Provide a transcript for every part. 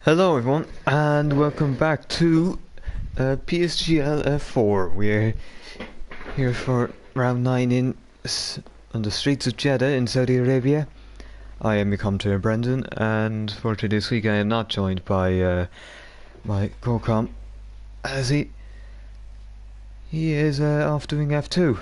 Hello everyone and welcome back to PSGL F4. We're here for round 9 on the streets of Jeddah in Saudi Arabia. I am your commentator Brendan, and for this week I am not joined by my co-com as he is off doing F2.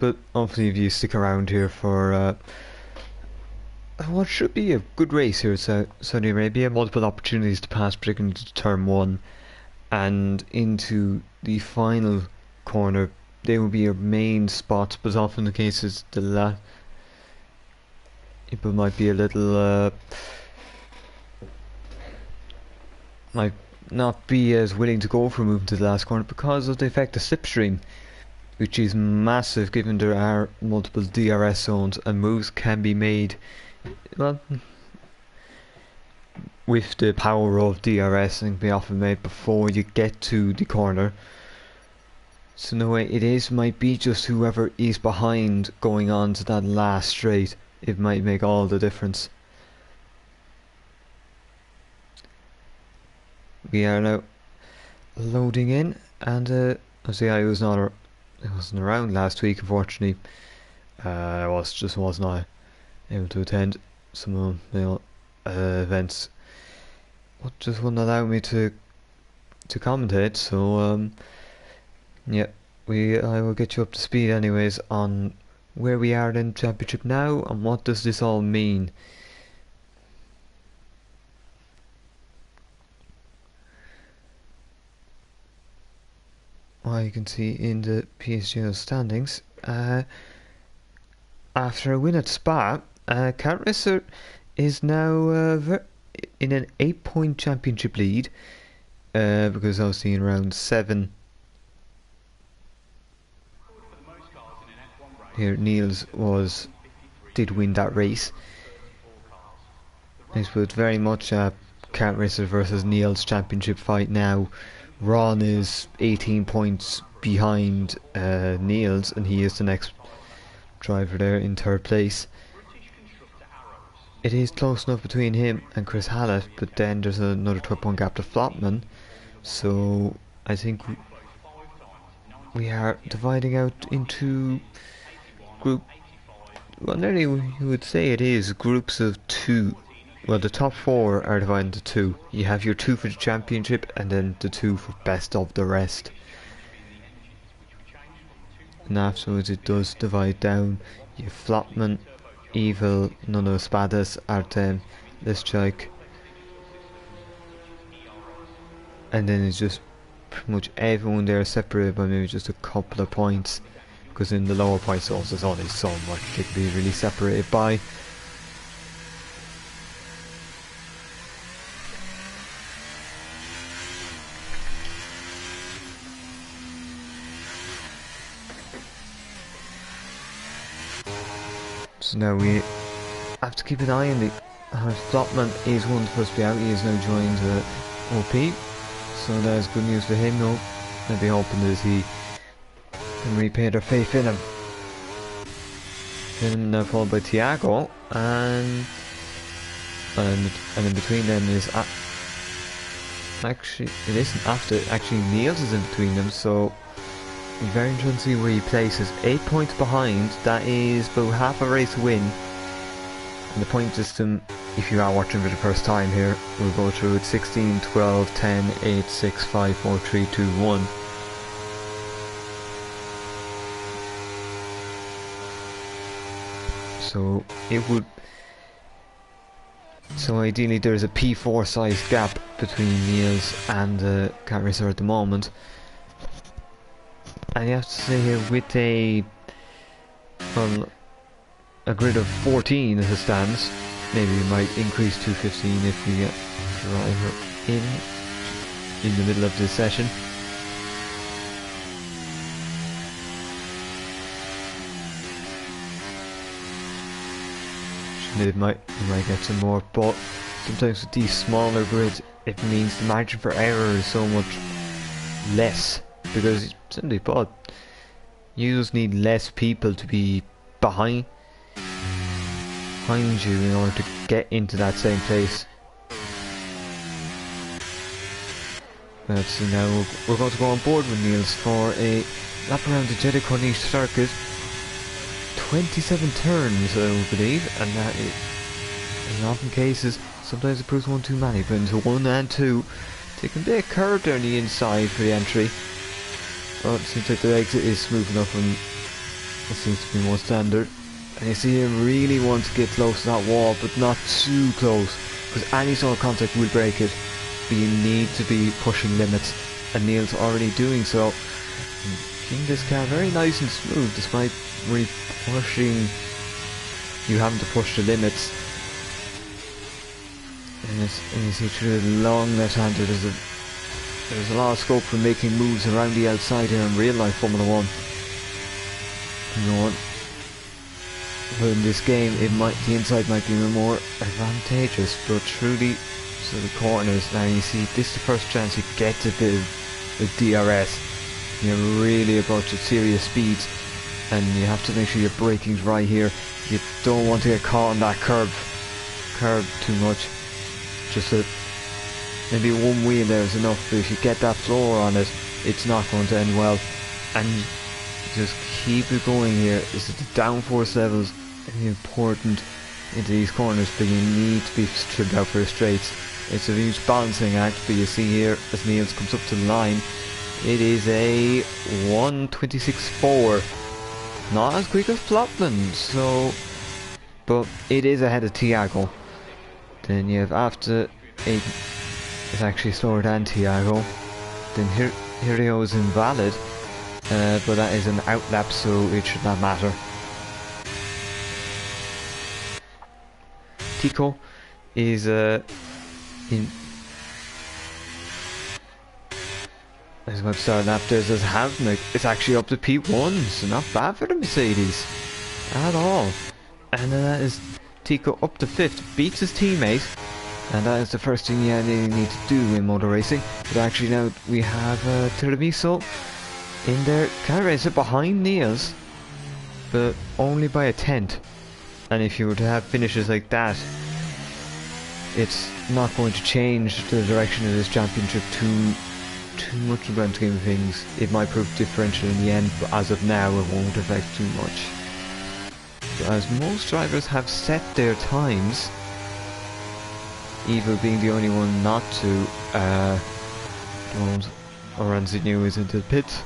But hopefully if you stick around here for what should be a good race here at Saudi Arabia, multiple opportunities to pass, particularly into turn 1 and into the final corner. They will be your main spots, but often the case is people might be a little might not be as willing to go for moving to the last corner because of the effect of slipstream, which is massive given there are multiple DRS zones and moves can be made, well, with the power of DRS, and can be often made before you get to the corner. So in a way might be just whoever is behind going on to that last straight. It might make all the difference. We are now loading in, and obviously I wasn't around last week, unfortunately. I was not able to attend some events. What just wouldn't allow me to commentate. So yeah, I will get you up to speed anyways on where we are in championship now and what does this all mean. Well, you can see in the PSGL standings, after a win at Spa, Carrisser is now in an 8-point championship lead, because obviously in round 7 here Niels did win that race. It was very much a Carrisser versus Niels championship fight now. Ron is 18 points behind Niels, and he is the next driver there in 3rd place. It is close enough between him and Chris Hallett, but then there's another 12-point gap to Flopman. So I think we are dividing out into nearly you would say it is groups of 2. Well, the top 4 are divided into 2. You have your 2 for the championship and then the 2 for best of the rest. And afterwards it does divide down. You have Flopman, Evil, Nuno Espadas, Artem, Lischek. And then it's just pretty much everyone there separated by maybe just a couple of points. Because in the lower points also there's only so much they can be really separated by. So now we have to keep an eye on the Flopman is one supposed to be out. He has now joined OP, so there's good news for him. No, maybe hoping that he can repay their faith in him. Then now followed by Thiago, and in between them is actually it isn't after. Actually, Niels is in between them, so. Very interesting to see where he places. 8 points behind, that is about half a race win. And the point system, if you are watching for the first time here, we'll go through it 16, 12, 10, 8, 6, 5, 4, 3, 2, 1. So it would... So ideally there's a P4 size gap between Niels and Carrisser at the moment. And you have to say here with a grid of 14 as it stands, maybe we might increase to 15 if we get driver in the middle of this session. We might get some more, but sometimes with these smaller grids it means the margin for error is so much less, because simply put, you just need less people to be behind you in order to get into that same place. Let's see now, we're going to go on board with Niels for a lap around the Jeddah Corniche circuit. 27 turns, I believe, and that is, in often cases, sometimes it proves one too many, but into 1 and 2, taking a bit of curve down the inside for the entry. But it seems like the exit is smooth enough and it seems to be more standard. And you see him really want to get close to that wall, but not too close, because any sort of contact will break it. But you need to be pushing limits, and Neil's already doing so. Keeping this car very nice and smooth, despite really pushing, you having to push the limits. And you see through the long left-hander, there's a lot of scope for making moves around the outside here in real life Formula 1. You know what? But in this game, the inside might be more advantageous, but truly, so the corners, now you see, this is the first chance you get to the DRS. You're really approaching serious speeds, and you have to make sure your braking's right here. You don't want to get caught on that curb too much. Just maybe one wheel there is enough, but if you get that floor on it, it's not going to end well. And just keep it going here. This is the downforce levels are important into these corners, but you need to be trimmed out for the straights. It's a huge balancing act, but you see here as Niels comes up to the line, it is a 1:26.4. Not as quick as Plotland, so, but it is ahead of Tiago. Then you have after Aiden is actually slower than Tiago. Then Hirio is invalid, but that is an outlap, so it should not matter. Tico is in. As about to start lap, there's this Havnik. It's actually up to P1, so not bad for the Mercedes at all. And then that is Tico up to 5th, beats his teammate, and that is the first thing you really need to do in motor racing. But actually now we have Tiramisu in there, can race it behind Niels, but only by a tenth. And if you were to have finishes like that, it's not going to change the direction of this championship too much in the grand scheme of things. It might prove differential in the end, but as of now it won't affect too much. So as most drivers have set their times, Evil being the only one not to, Oranzino is into the pits.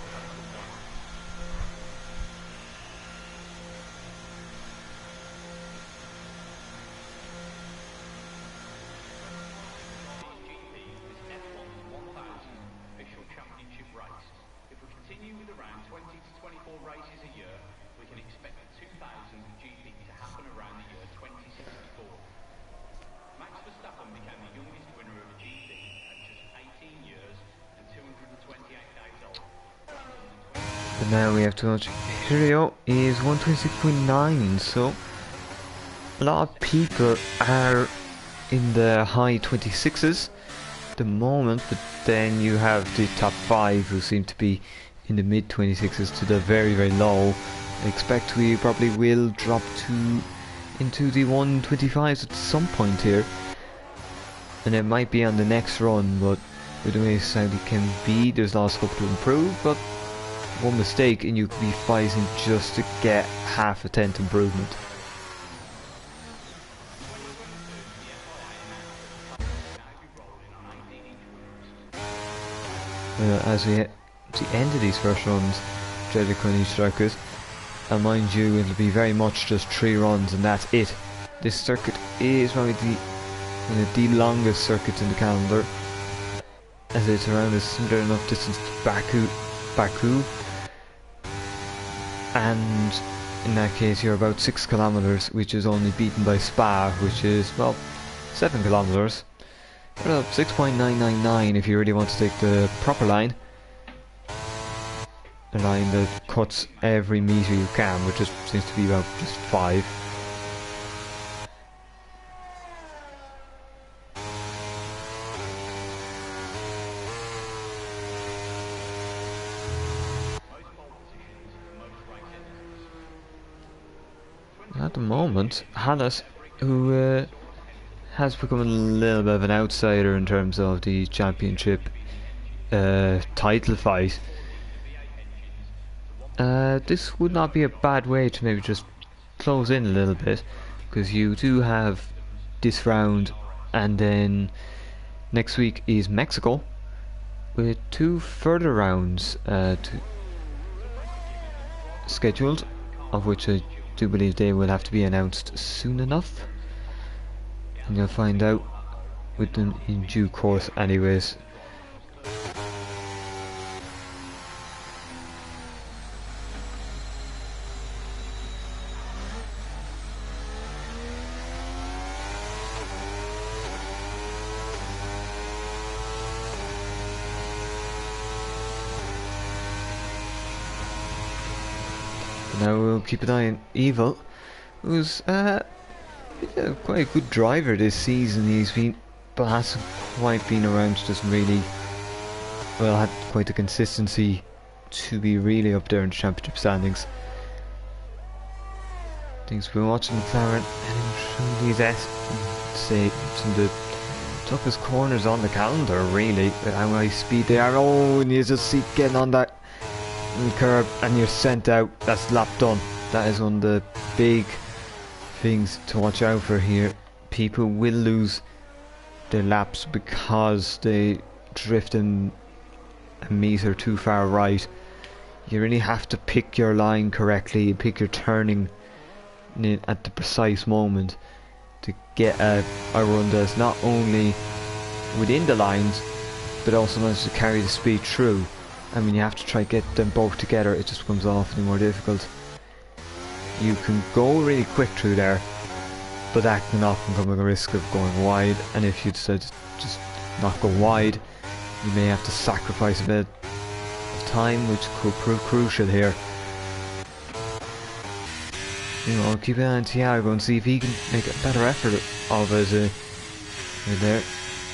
But now we have to watch. Hirio is 126.9, so a lot of people are in the high 26s at the moment, but then you have the top 5 who seem to be in the mid 26s to the very, very low. I expect we probably will drop into the 125s at some point here, and it might be on the next run, but with the way Saudi can be, there's a lot of scope to improve, but one mistake and you could be fighting just to get half a tenth improvement. As we hit the end of these first runs, Jeddah Corniche circuit, and mind you, it'll be very much just 3 runs and that's it. This circuit is probably the longest circuit in the calendar, as it's around a similar enough distance to Baku, and in that case you're about 6 kilometers, which is only beaten by Spa, which is, well, 7 kilometers. Well, 6.999 if you really want to take the proper line. A line that cuts every meter you can, which just seems to be about just 5. At the moment, Hannes, who has become a little bit of an outsider in terms of the championship title fight. This would not be a bad way to maybe just close in a little bit, because you do have this round, and then next week is Mexico, with two further rounds scheduled, of which I do believe they will have to be announced soon enough, and you'll find out with them in due course anyways. Now we'll keep an eye on Evil, who's quite a good driver this season. He's been, but hasn't quite been around, doesn't really, well, had quite the consistency to be really up there in the championship standings. Things we're watching McLaren and these say some of the toughest corners on the calendar, really. How high speed they are. Oh, and you just see getting on that curb and you're sent out. That's lap done. That is one of the big things to watch out for here. People will lose their laps because they drift a meter too far right. You really have to pick your line correctly, pick your turning at the precise moment to get a run that's not only within the lines but also manages to carry the speed through. I mean, you have to try to get them both together, it just becomes awfully more difficult. You can go really quick through there, but that can often come with a risk of going wide, and if you decide to just not go wide, you may have to sacrifice a bit of time, which could prove crucial here. You know, I'll keep an eye on Thiago and see if he can make a better effort of it there.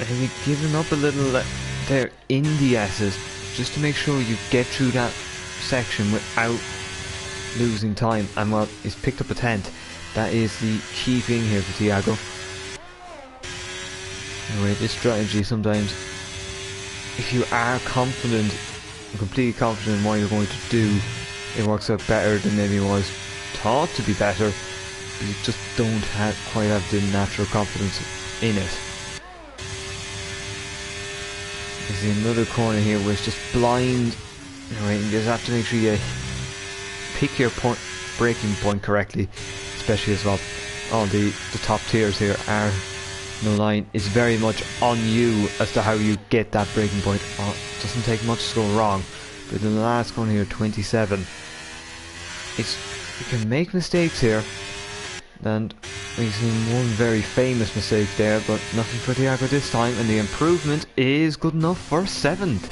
Maybe giving up a little there in the S's, just to make sure you get through that section without losing time. And well, he's picked up a 10th. That is the key thing here for Thiago. Anyway, this strategy sometimes, if you are confident, completely confident in what you're going to do, it works out better than maybe it was thought to be better, but you just don't quite have the natural confidence in it. You see another corner here where it's just blind. Anyway, you just have to make sure you pick your braking point correctly, especially as well. All the top tiers here are, the line is very much on you as to how you get that braking point. It doesn't take much to go wrong, but in the last corner here, 27, you can make mistakes here, and we've seen one very famous mistake there, but nothing for Thiago this time, and the improvement is good enough for 7th.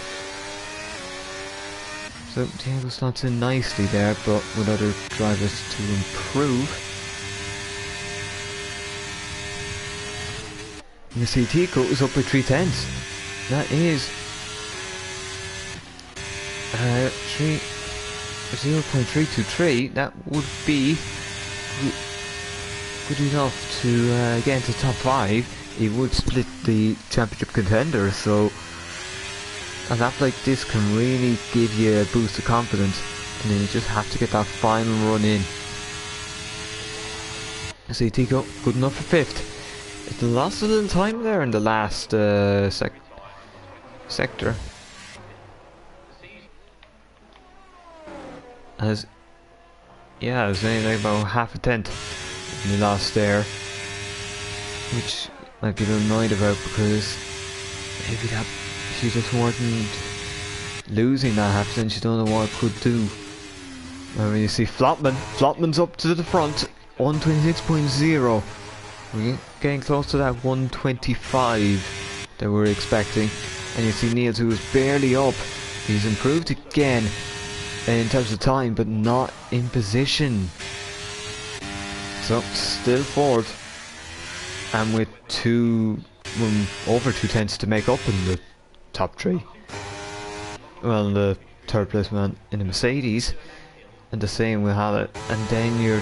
So Thiago slots in nicely there, but with other drivers to improve. You see Tico is up by 3/10. That is 0.323. That would be good enough to get into top 5. He would split the championship contender, so a lap like this can really give you a boost of confidence, and then you just have to get that final run in. See Tico, good enough for 5th. It lost a little time there in the last sector. As yeah, it was only like about half a 10th in the last there, which might be a little annoyed about, because maybe that if you just weren't losing that half a 10th, you don't know what it could do. When you see Flopman's up to the front, 126.0. We're getting close to that 125 that we're expecting, and you see Niels, who was barely up. He's improved again in terms of time, but not in position. So still 4th, and with over 2/10 to make up in the top 3. Well, the 3rd place man in a Mercedes, and the same with Hallett, and then you're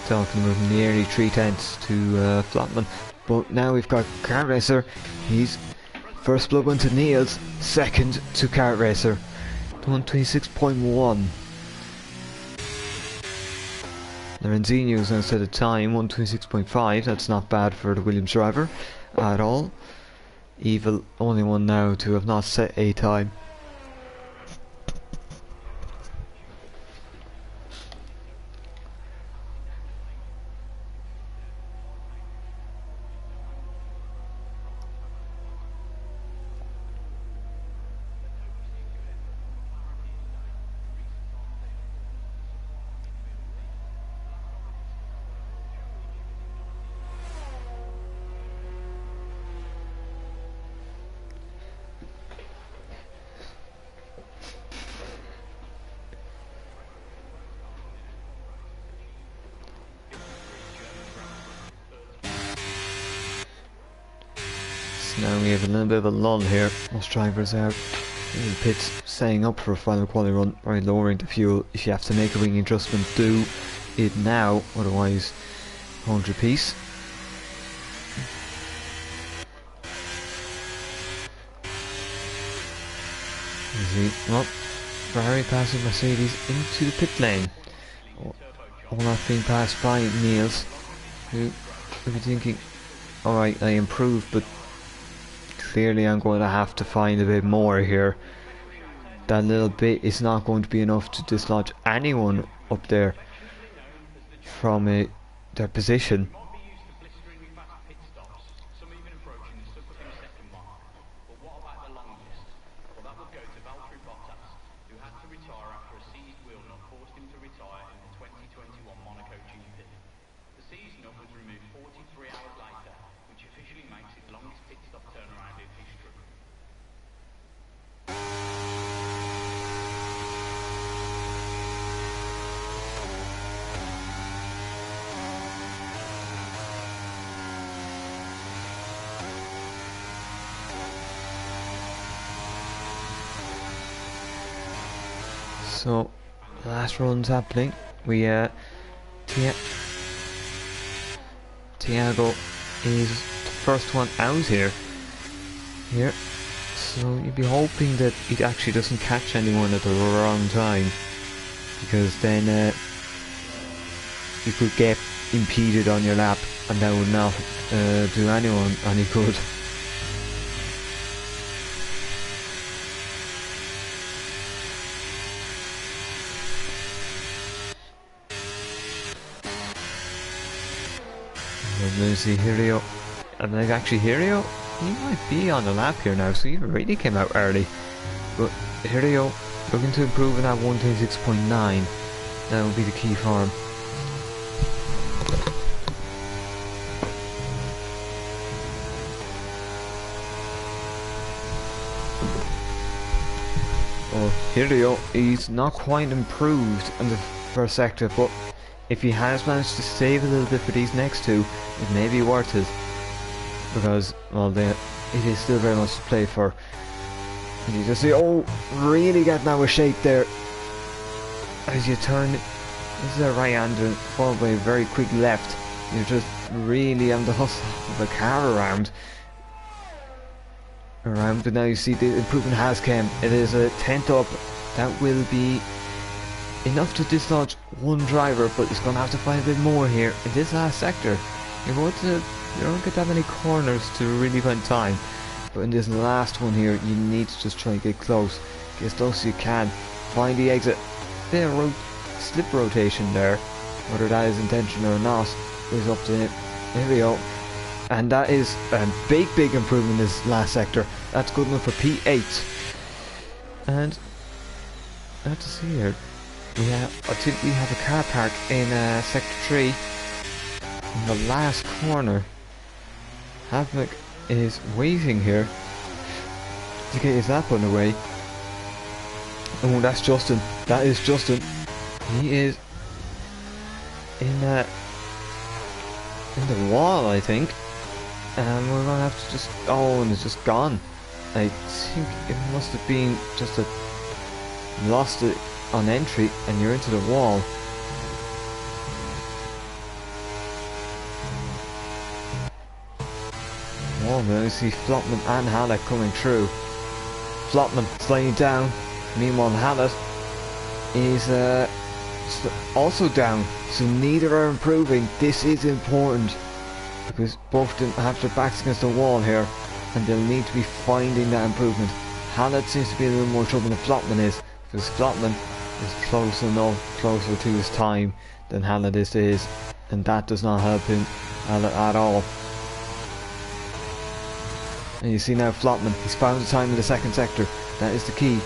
talking about nearly 3/10 to Flotman. But now we've got Kart Racer. He's first blood went to Niels, second to Kart Racer. 126.1. Lorenzino's now set a time 126.5. That's not bad for the Williams driver at all. Evil, only one now to have not set a time. Now we have a little bit of a lull here. Most drivers are in the pits setting up for a final quality run by lowering the fuel. If you have to make a wing adjustment, do it now, otherwise 100 piece. Well, Ferrari passing Mercedes into the pit lane. All that being passed by Niels, who will be thinking, alright, I improved, but clearly I'm going to have to find a bit more here. That little bit is not going to be enough to dislodge anyone up there from their position. So, last run's happening. We Tiago is the first one out here. So you'd be hoping that it actually doesn't catch anyone at the wrong time, because then you could get impeded on your lap, and that would not do anyone any good. And then see Hirio, and like actually Hirio, he might be on the lap here now, so he really came out early. But Hirio looking to improve in that 126.9. That will be the key for him. Oh, Hirio, he's not quite improved in the first sector, but if he has managed to save a little bit for these next two, it may be worth it, because, well, it is still very much to play for. And you just see, oh, really getting out of shape there as you turn. This is a right-hander followed by a very quick left. You're just really on the hustle of the car around, but now you see the improvement has come. It is a 10th up. That will be enough to dislodge one driver, but it's going to have to find a bit more here in this last sector. You don't get that many corners to really find time, but in this last one here, you need to just try and get close. Get as close as you can. Find the exit. Bit of slip rotation there, whether that is intentional or not is up to him. There we go. And that is a big improvement in this last sector. That's good enough for P8. And I have to see here. I think we have a car park in sector 3 in the last corner. Havnik is waiting here to get his lap underway. Oh, that's Justin. That is Justin. He is in the wall, I think. And we're gonna have to just. Oh, and it's just gone. I think it must have been just a lost it on entry, and you're into the wall. moment I see Flotman and Hallett coming through. Flotman sliding down. Meanwhile, Hallett is also down. So neither are improving. This is important because both of them have their backs against the wall here, and they'll need to be finding that improvement. Hallett seems to be in a little more trouble than Flotman is, because Flotman is close enough, closer to his time than Hallett is to his, and that does not help him at all. And you see now Flotman, he's found the time in the second sector. That is the key.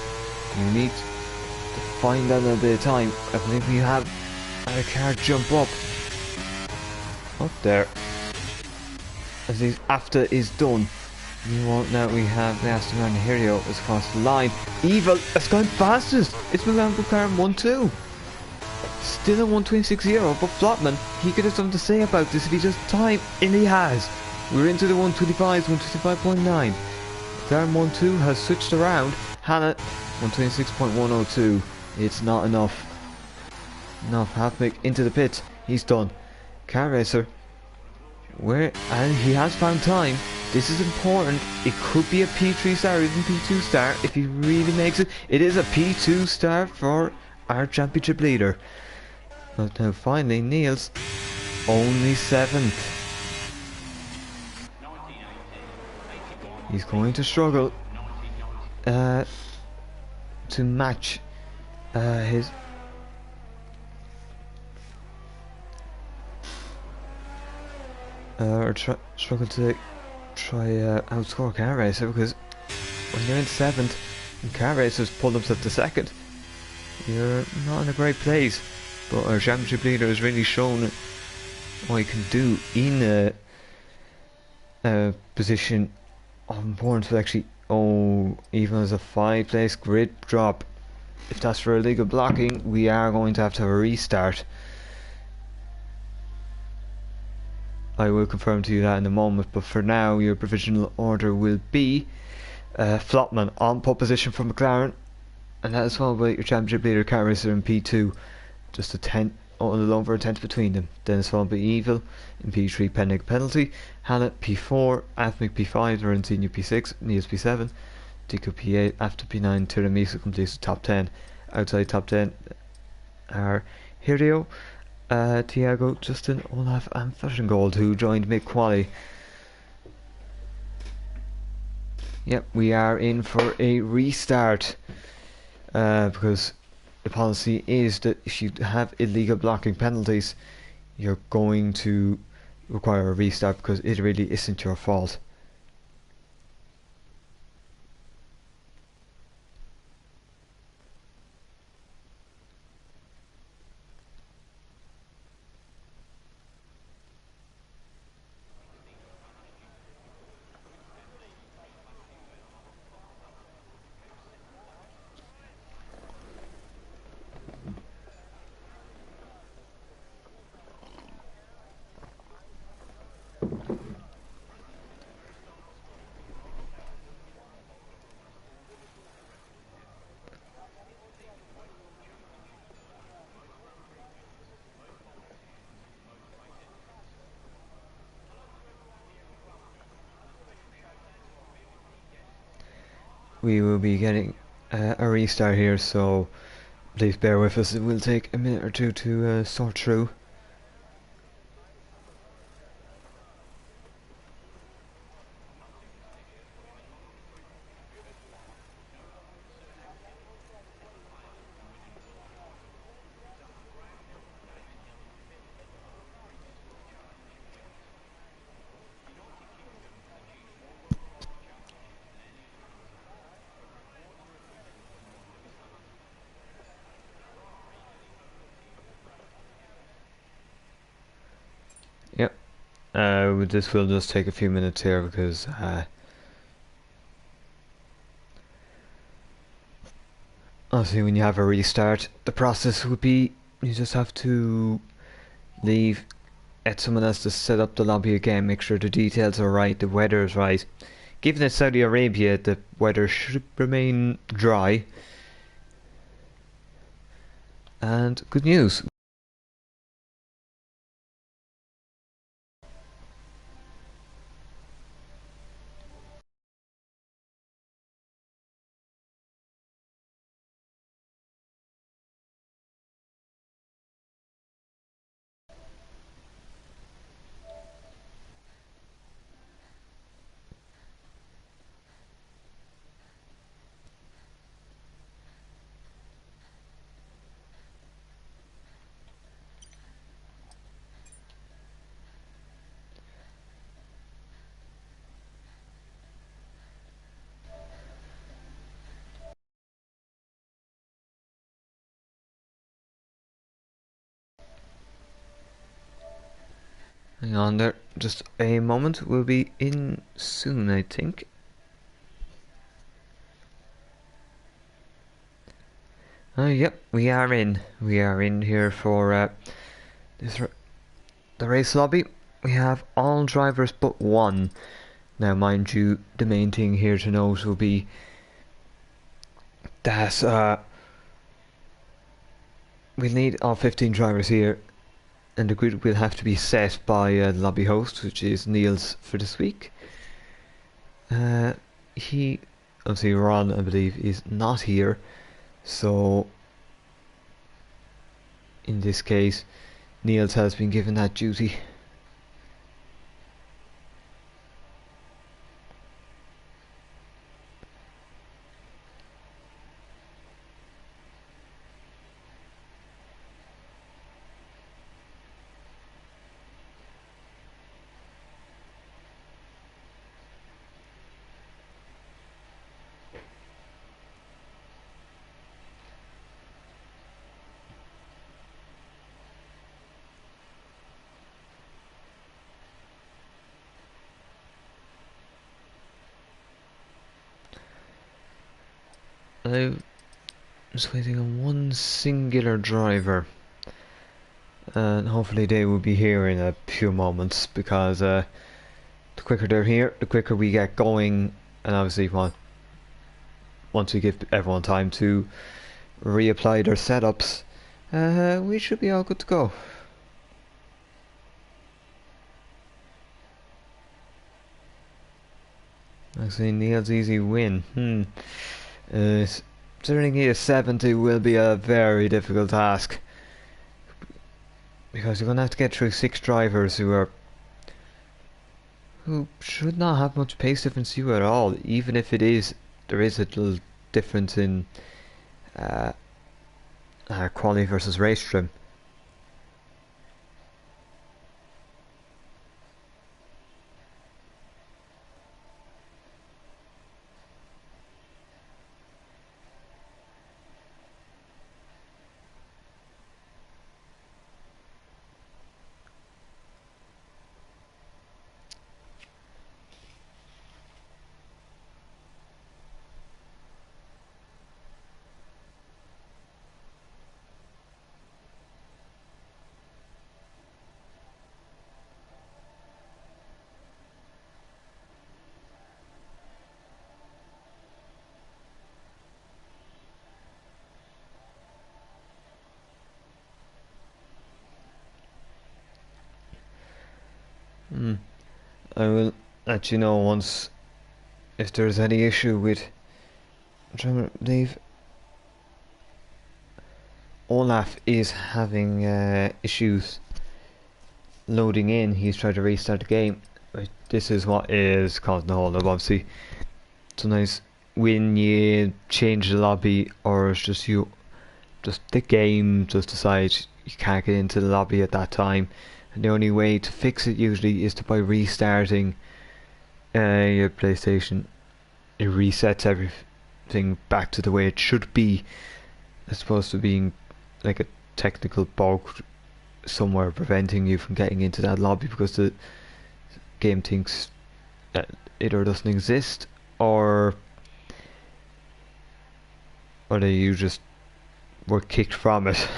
You need to find that little bit of time. I believe we have a car jump up there as his after is done. Now we have the Aston Martin Hero is across the line. Evil has gone fastest. It's been around car 1-2. Still a 1:26.0, but Flotman, he could have something to say about this if he just time, and he has. We're into the 125s, 125.9. Car 1-2 has switched around. Hannah 126.102. It's not enough. Halfpick into the pits. He's done. Car racer. And he has found time. This is important. It could be a P3 star, even P2 star, if he really makes it. It is a P2 star for our championship leader. But now finally, Niels, only 7th. He's going to struggle to match his struggle to try outscore Car Racer, because when you're in 7th and Car Racer's pulled himself to 2nd, you're not in a great place. But our championship leader has really shown what he can do in a position of importance. But actually, even as a 5-place grid drop, if that's for illegal blocking, we are going to have a restart. I will confirm to you that in a moment, but for now your provisional order will be Flotman on pole position for McLaren, and that is followed by your championship leader Car Racer in P2, just a 10 over a tenth between them. Then it's followed by Evil in P3 pending penalty, Hannah P4, Athmic P5, Lorenzino P6, Niels P7, Tico P8, after P9, Tiramisu completes the top 10. Outside top 10 are Hirio, Tiago, Justin, Olaf and Fashiongold, who joined mid-quali. Yep, we are in for a restart, because the policy is that if you have illegal blocking penalties, you're going to require a restart, because it really isn't your fault. We will be getting a restart here, so please bear with us. It will take a minute or two to sort through. Yep. This will just take a few minutes here, because obviously when you have a restart, the process would be you just have to leave, get someone else to set up the lobby again, make sure the details are right, the weather is right. Given it's Saudi Arabia, the weather should remain dry. And good news. Hang on there, just a moment. We'll be in soon, I think. Yep, we are in. We are in here for this the race lobby. We have all drivers but one. Now, mind you, the main thing here to note will be that we'll need all 15 drivers here, and the grid will have to be set by the lobby host, which is Niels for this week. He, obviously Ron, I believe, is not here, so in this case, Niels has been given that duty. I'm just waiting on one singular driver, and hopefully they will be here in a few moments, because the quicker they're here, the quicker we get going, and obviously once we give everyone time to reapply their setups, we should be all good to go. Actually, Neil's easy win. Considering he is 70 will be a very difficult task, because you're going to have to get through 6 drivers who should not have much pace difference to you at all, even if there is a little difference in quality versus race trim. I will let you know once if there's any issue with. I'm trying to believe Olaf is having issues loading in. He's tried to restart the game. This is what is causing the hold up. Obviously, sometimes when you change the lobby, or it's just the game just decides you can't get into the lobby at that time, and the only way to fix it usually is by restarting your PlayStation. It resets everything back to the way it should be, as opposed to being like a technical bug somewhere preventing you from getting into that lobby because the game thinks that it either doesn't exist, or that you just were kicked from it.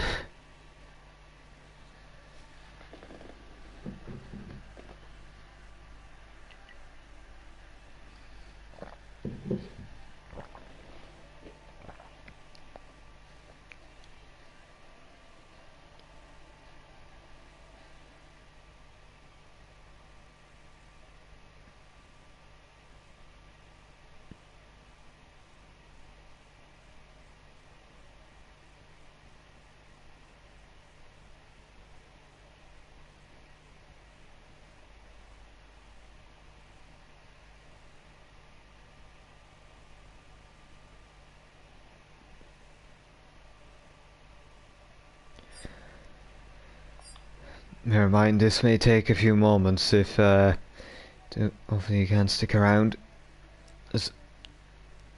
Never mind, this may take a few moments if hopefully you can stick around. As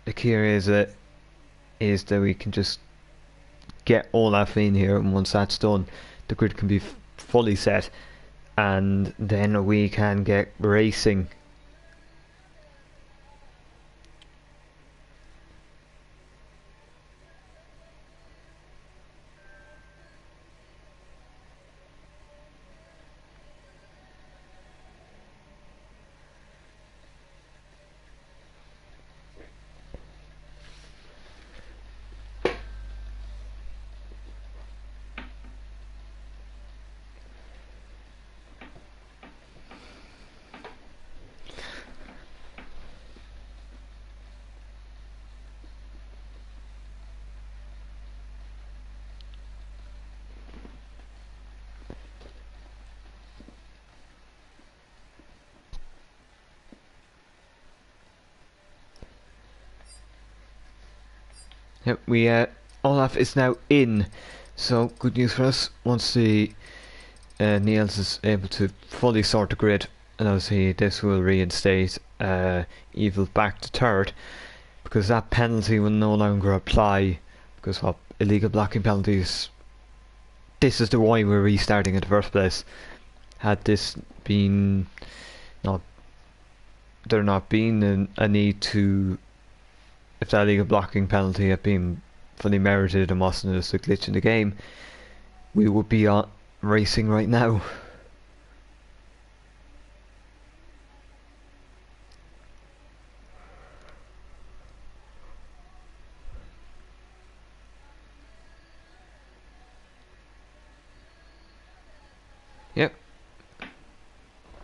the key is that we can just get Olaf in here, and once that's done, the grid can be fully set, and then we can get racing. Yep, Olaf is now in, so good news for us. Once the Niels is able to fully sort the grid, and obviously this will reinstate Evil back to third, because that penalty will no longer apply, because what illegal blocking penalties, this is the why we're restarting in the first place. Had this been not, there not been a need to, if that illegal blocking penalty had been fully merited and wasn't just a glitch in the game, we would be racing right now. Yep,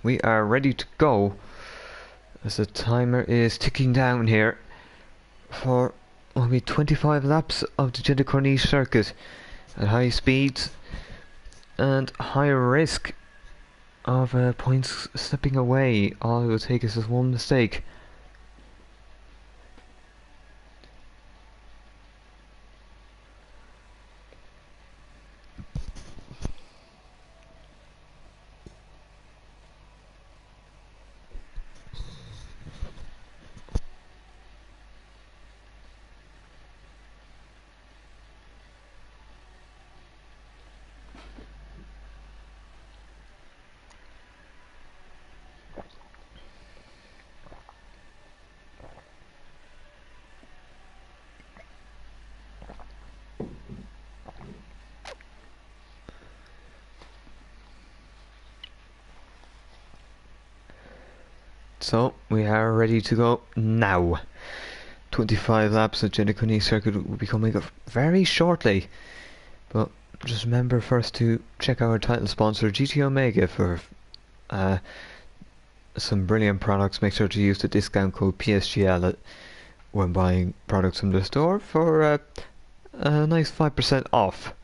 we are ready to go as the timer is ticking down here for only 25 laps of the Gender Corniche circuit at high speeds and high risk of points slipping away. All it will take is just one mistake. So we are ready to go now. 25 laps of Gender Corniche circuit will be coming up very shortly, but just remember first to check out our title sponsor GT Omega for some brilliant products. Make sure to use the discount code PSGL when buying products from the store for a nice 5% off.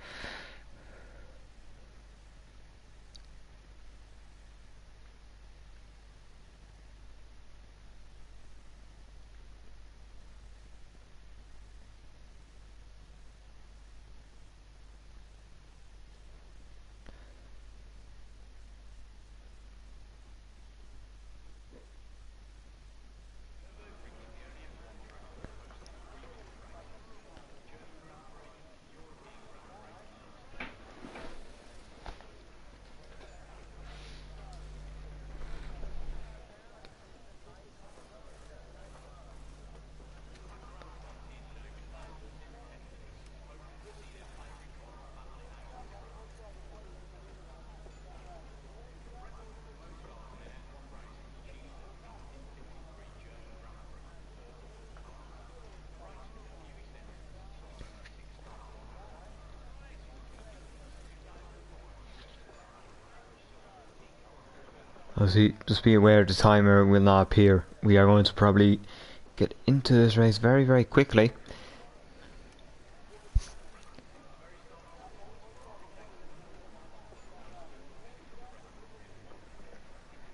Obviously, just be aware the timer will not appear. We are going to probably get into this race very, very quickly.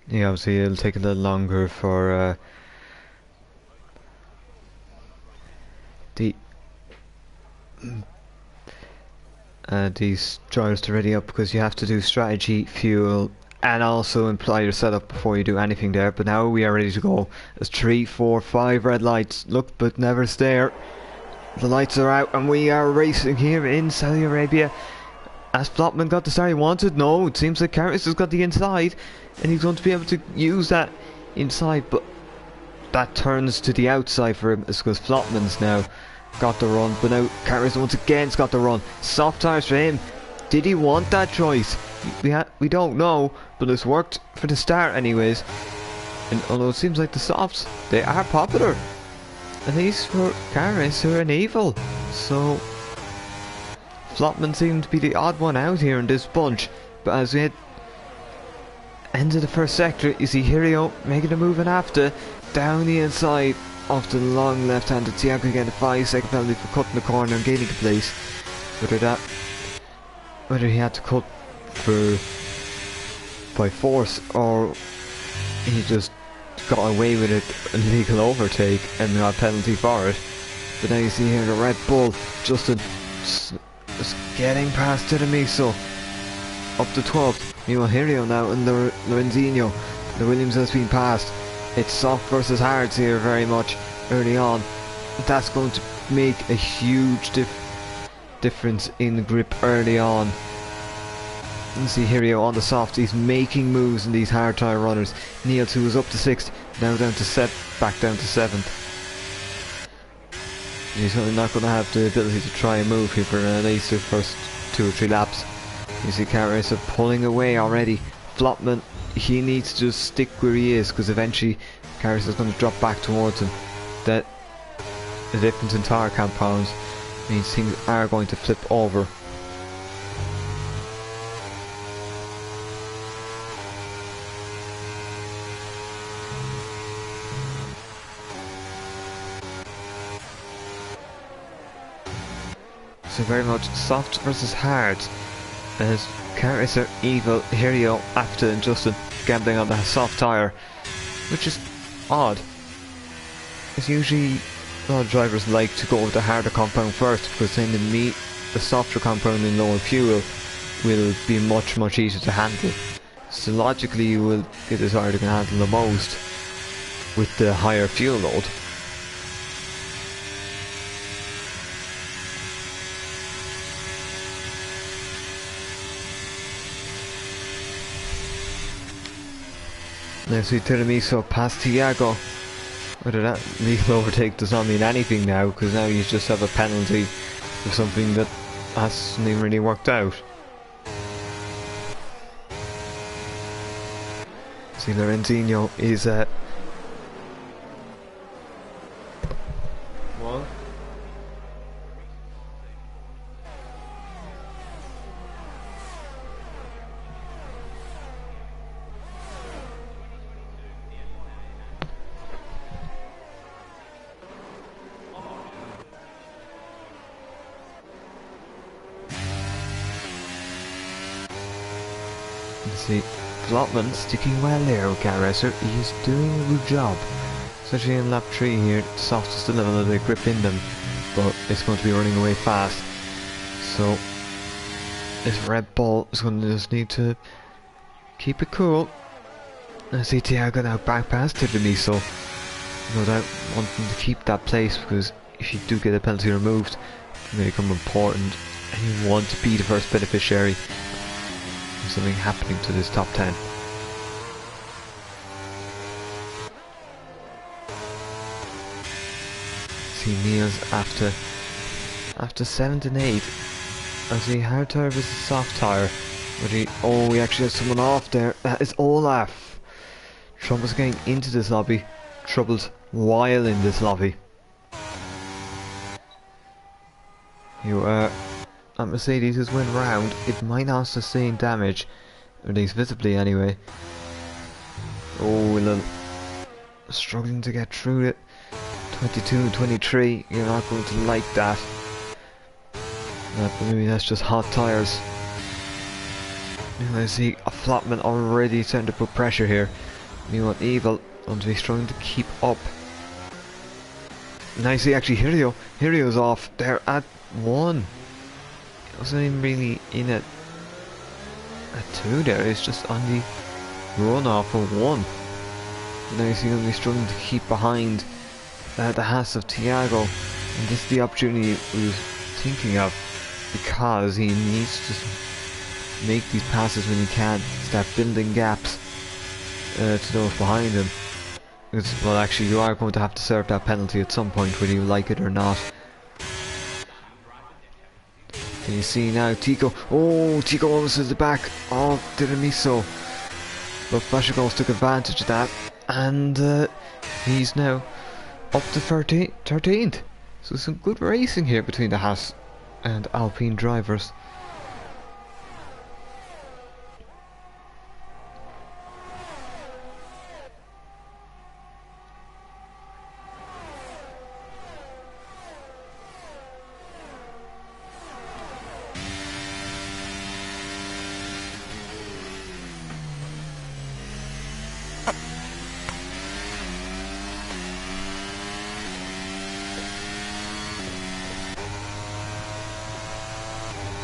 Yeah, obviously it'll take a little longer for these drivers to ready up, because you have to do strategy, fuel, and also apply your setup before you do anything there. But now we are ready to go. There's 3, 4, 5 red lights. Look but never stare. The lights are out and we are racing here in Saudi Arabia. Has Flopman got the start he wanted? No, it seems like Karras has got the inside, and he's going to be able to use that inside, but that turns to the outside for him. It's because Flopman's now got the run, but now Karras once again's got the run. Soft tires for him. Did he want that choice? We don't know, but it's worked for the start anyways. And although it seems like the softs, they are popular, at least for Karras, who are an evil. So Flopman seemed to be the odd one out here in this bunch. But as we head into the first sector, you see Hirio making a move and after down the inside of the long left-handed Thiago getting a 5-second penalty for cutting the corner and gaining a place. Whether he had to cut by force or he just got away with it, an illegal overtake and got a penalty for it. But now you see here the Red Bull, Justin just getting past Tiramisu up to 12th. Meanwhile Hirio now and Lorenzino. The Williams has been passed. It's soft versus hards here very much early on. That's going to make a huge difference in the grip early on. You see Hirio on the soft, he's making moves in these hard tire runners. Niels, who was up to 6th, now down to back down to 7th. He's not going to have the ability to try and move here for at least the first 2 or 3 laps. You see Karras pulling away already. Flopman, he needs to just stick where he is, because eventually Karras is going to drop back towards him. That the difference in tire compounds means things are going to flip over. So very much soft versus hard, as Karras are evil, Hirio, Acta and Justin gambling on the soft tyre, which is odd. It's usually a lot of drivers like to go with the harder compound first, because then the softer compound in lower fuel will be much easier to handle. So logically you will get the tyre that can handle the most with the higher fuel load. Now see Tiramisu past Thiago. Whether that legal overtake does not mean anything now, because now you just have a penalty for something that hasn't even really worked out. See Lorenzino is what? See, Flopman sticking well there with Karras. He's doing a good job. Especially in lap 3 here, the soft is still have a little bit of grip in them, but it's going to be running away fast. So this Red Bull is going to just need to keep it cool. I see Thiago now back past Tiramisu. No doubt wanting to keep that place, because if you do get a penalty removed, it may become important and you want to be the first beneficiary. Something happening to this top 10. See Niels after 7th and 8th. As he hard tire versus soft tire. But we actually have someone off there. That is Olaf. Trouble's getting into this lobby. Trouble's while in this lobby. That Mercedes has went round. It might not sustain damage, at least visibly anyway. Oh, struggling to get through it. 22, 23. You're not going to like that. But maybe that's just hot tires. I see a Flopman already starting to put pressure here. Meanwhile, Evil going to be struggling to keep up. Now I see actually Hirio's off there at 1. Wasn't even really in at 2 there, it's just on the run off of 1. Now you see him be struggling to keep behind the Haas of Thiago, and this is the opportunity he was thinking of, because he needs to make these passes when he can, start building gaps to those behind him. Well, actually, you are going to have to serve that penalty at some point, whether you like it or not. Can you see now, Tico? Oh, Tico almost at the back. Oh, didn't miss so. But Bashikos took advantage of that, and he's now up to 13th. So some good racing here between the Haas and Alpine drivers.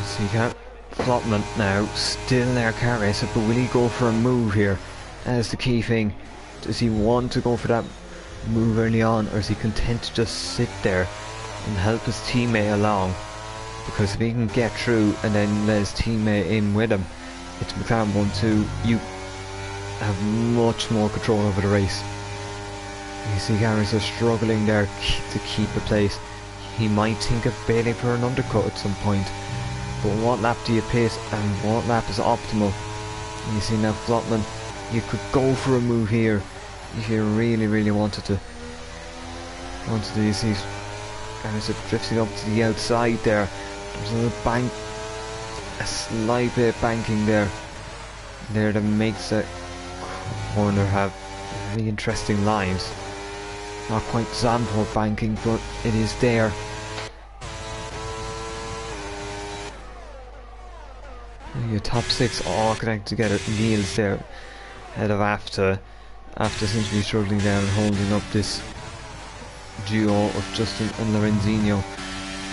So you got Flotman now, still in our car racer, but will he go for a move here? That is the key thing. Does he want to go for that move early on, or is he content to just sit there and help his teammate along? Because if he can get through and then let his teammate in with him, it's McLaren 1-2, you have much more control over the race. You see Garris are struggling there to keep the place. He might think of bailing for an undercut at some point. But what lap do you pit and what lap is optimal? And you see now Flotman, you could go for a move here if you really wanted to. You see Garris drifting up to the outside there. There's a little bank, a slight bit of banking there that makes that corner have really interesting lines. Not quite Zandvoort banking, but it is there. Your top 6 all connected together. Niels there, head of AFTA. AFTA seems to be struggling down and holding up this duo of Justin and Lorenzino.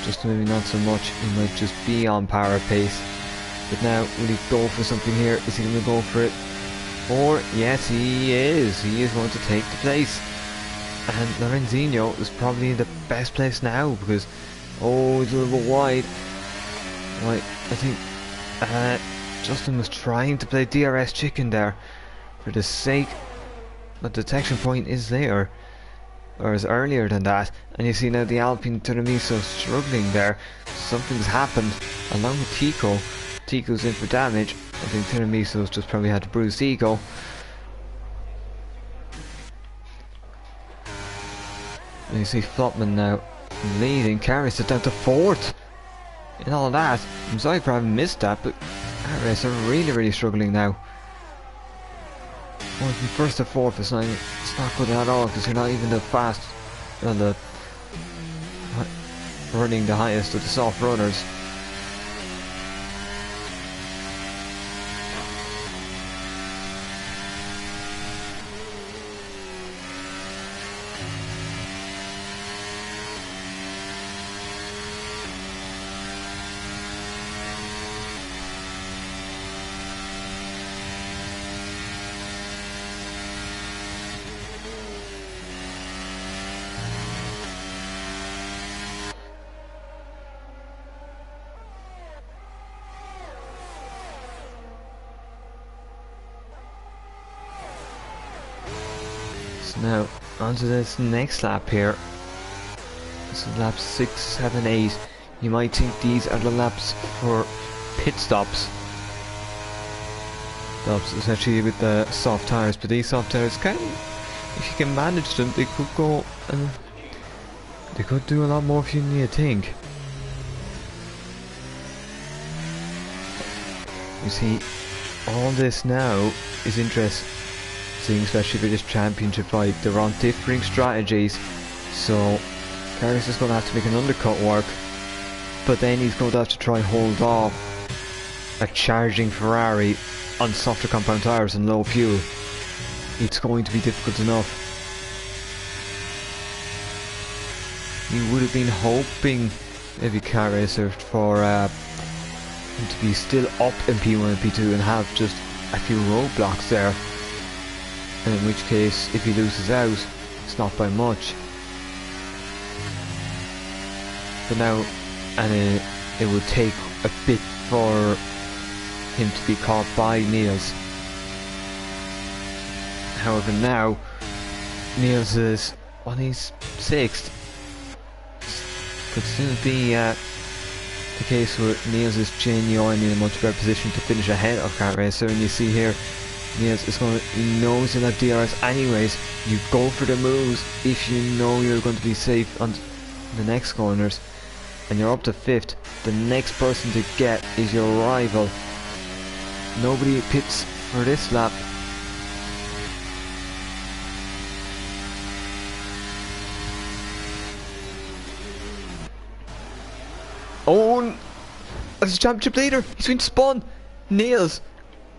Justin maybe not so much, he might just be on power pace. But now, will he go for something here? Is he going to go for it? Or, yes he is going to take the place. And Lorenzino is probably in the best place now because, oh, he's a little bit wide. Right, I think Justin was trying to play DRS chicken there for the sake, the detection point is there, or is earlier than that, and you see now the Alpine Tiramisu struggling there. Something's happened along with Tico. Tico's in for damage. I think Tiramisu's just probably had to bruise ego. And you see Flotman now leading, carries it down to 4th. In all that, I'm sorry for having missed that, but our race are really struggling now. Well, from 1st to 4th, it's not good at all, because you're not even the fast, running the highest of the soft runners. Now, onto this next lap here. So laps 6, 7, 8. You might think these are the laps for pit stops. Especially with the soft tyres, but these soft tyres can, if you can manage them, they could go, they could do a lot more for you than you think. You see, all this now is interesting. Especially for this championship fight, they're on differing strategies, so Carlos is going to have to make an undercut work, but then he's going to have to try hold off a charging Ferrari on softer compound tyres and low fuel. It's going to be difficult enough. You would have been hoping maybe car racer for him to be still up in P1 and P2 and have just a few roadblocks there. And in which case, if he loses out, it's not by much. But now, and it would take a bit for him to be caught by Niels. However, now Niels is on his 6th. Could soon be the case where Niels is genuinely in a much better position to finish ahead of Kart Racer. And you see here, Niels is going to, he knows in that DRS anyways. You go for the moves if you know you're going to be safe on the next corners. And you're up to 5th. The next person to get is your rival. Nobody pits for this lap. Oh, as a championship leader, he's been spun. Niels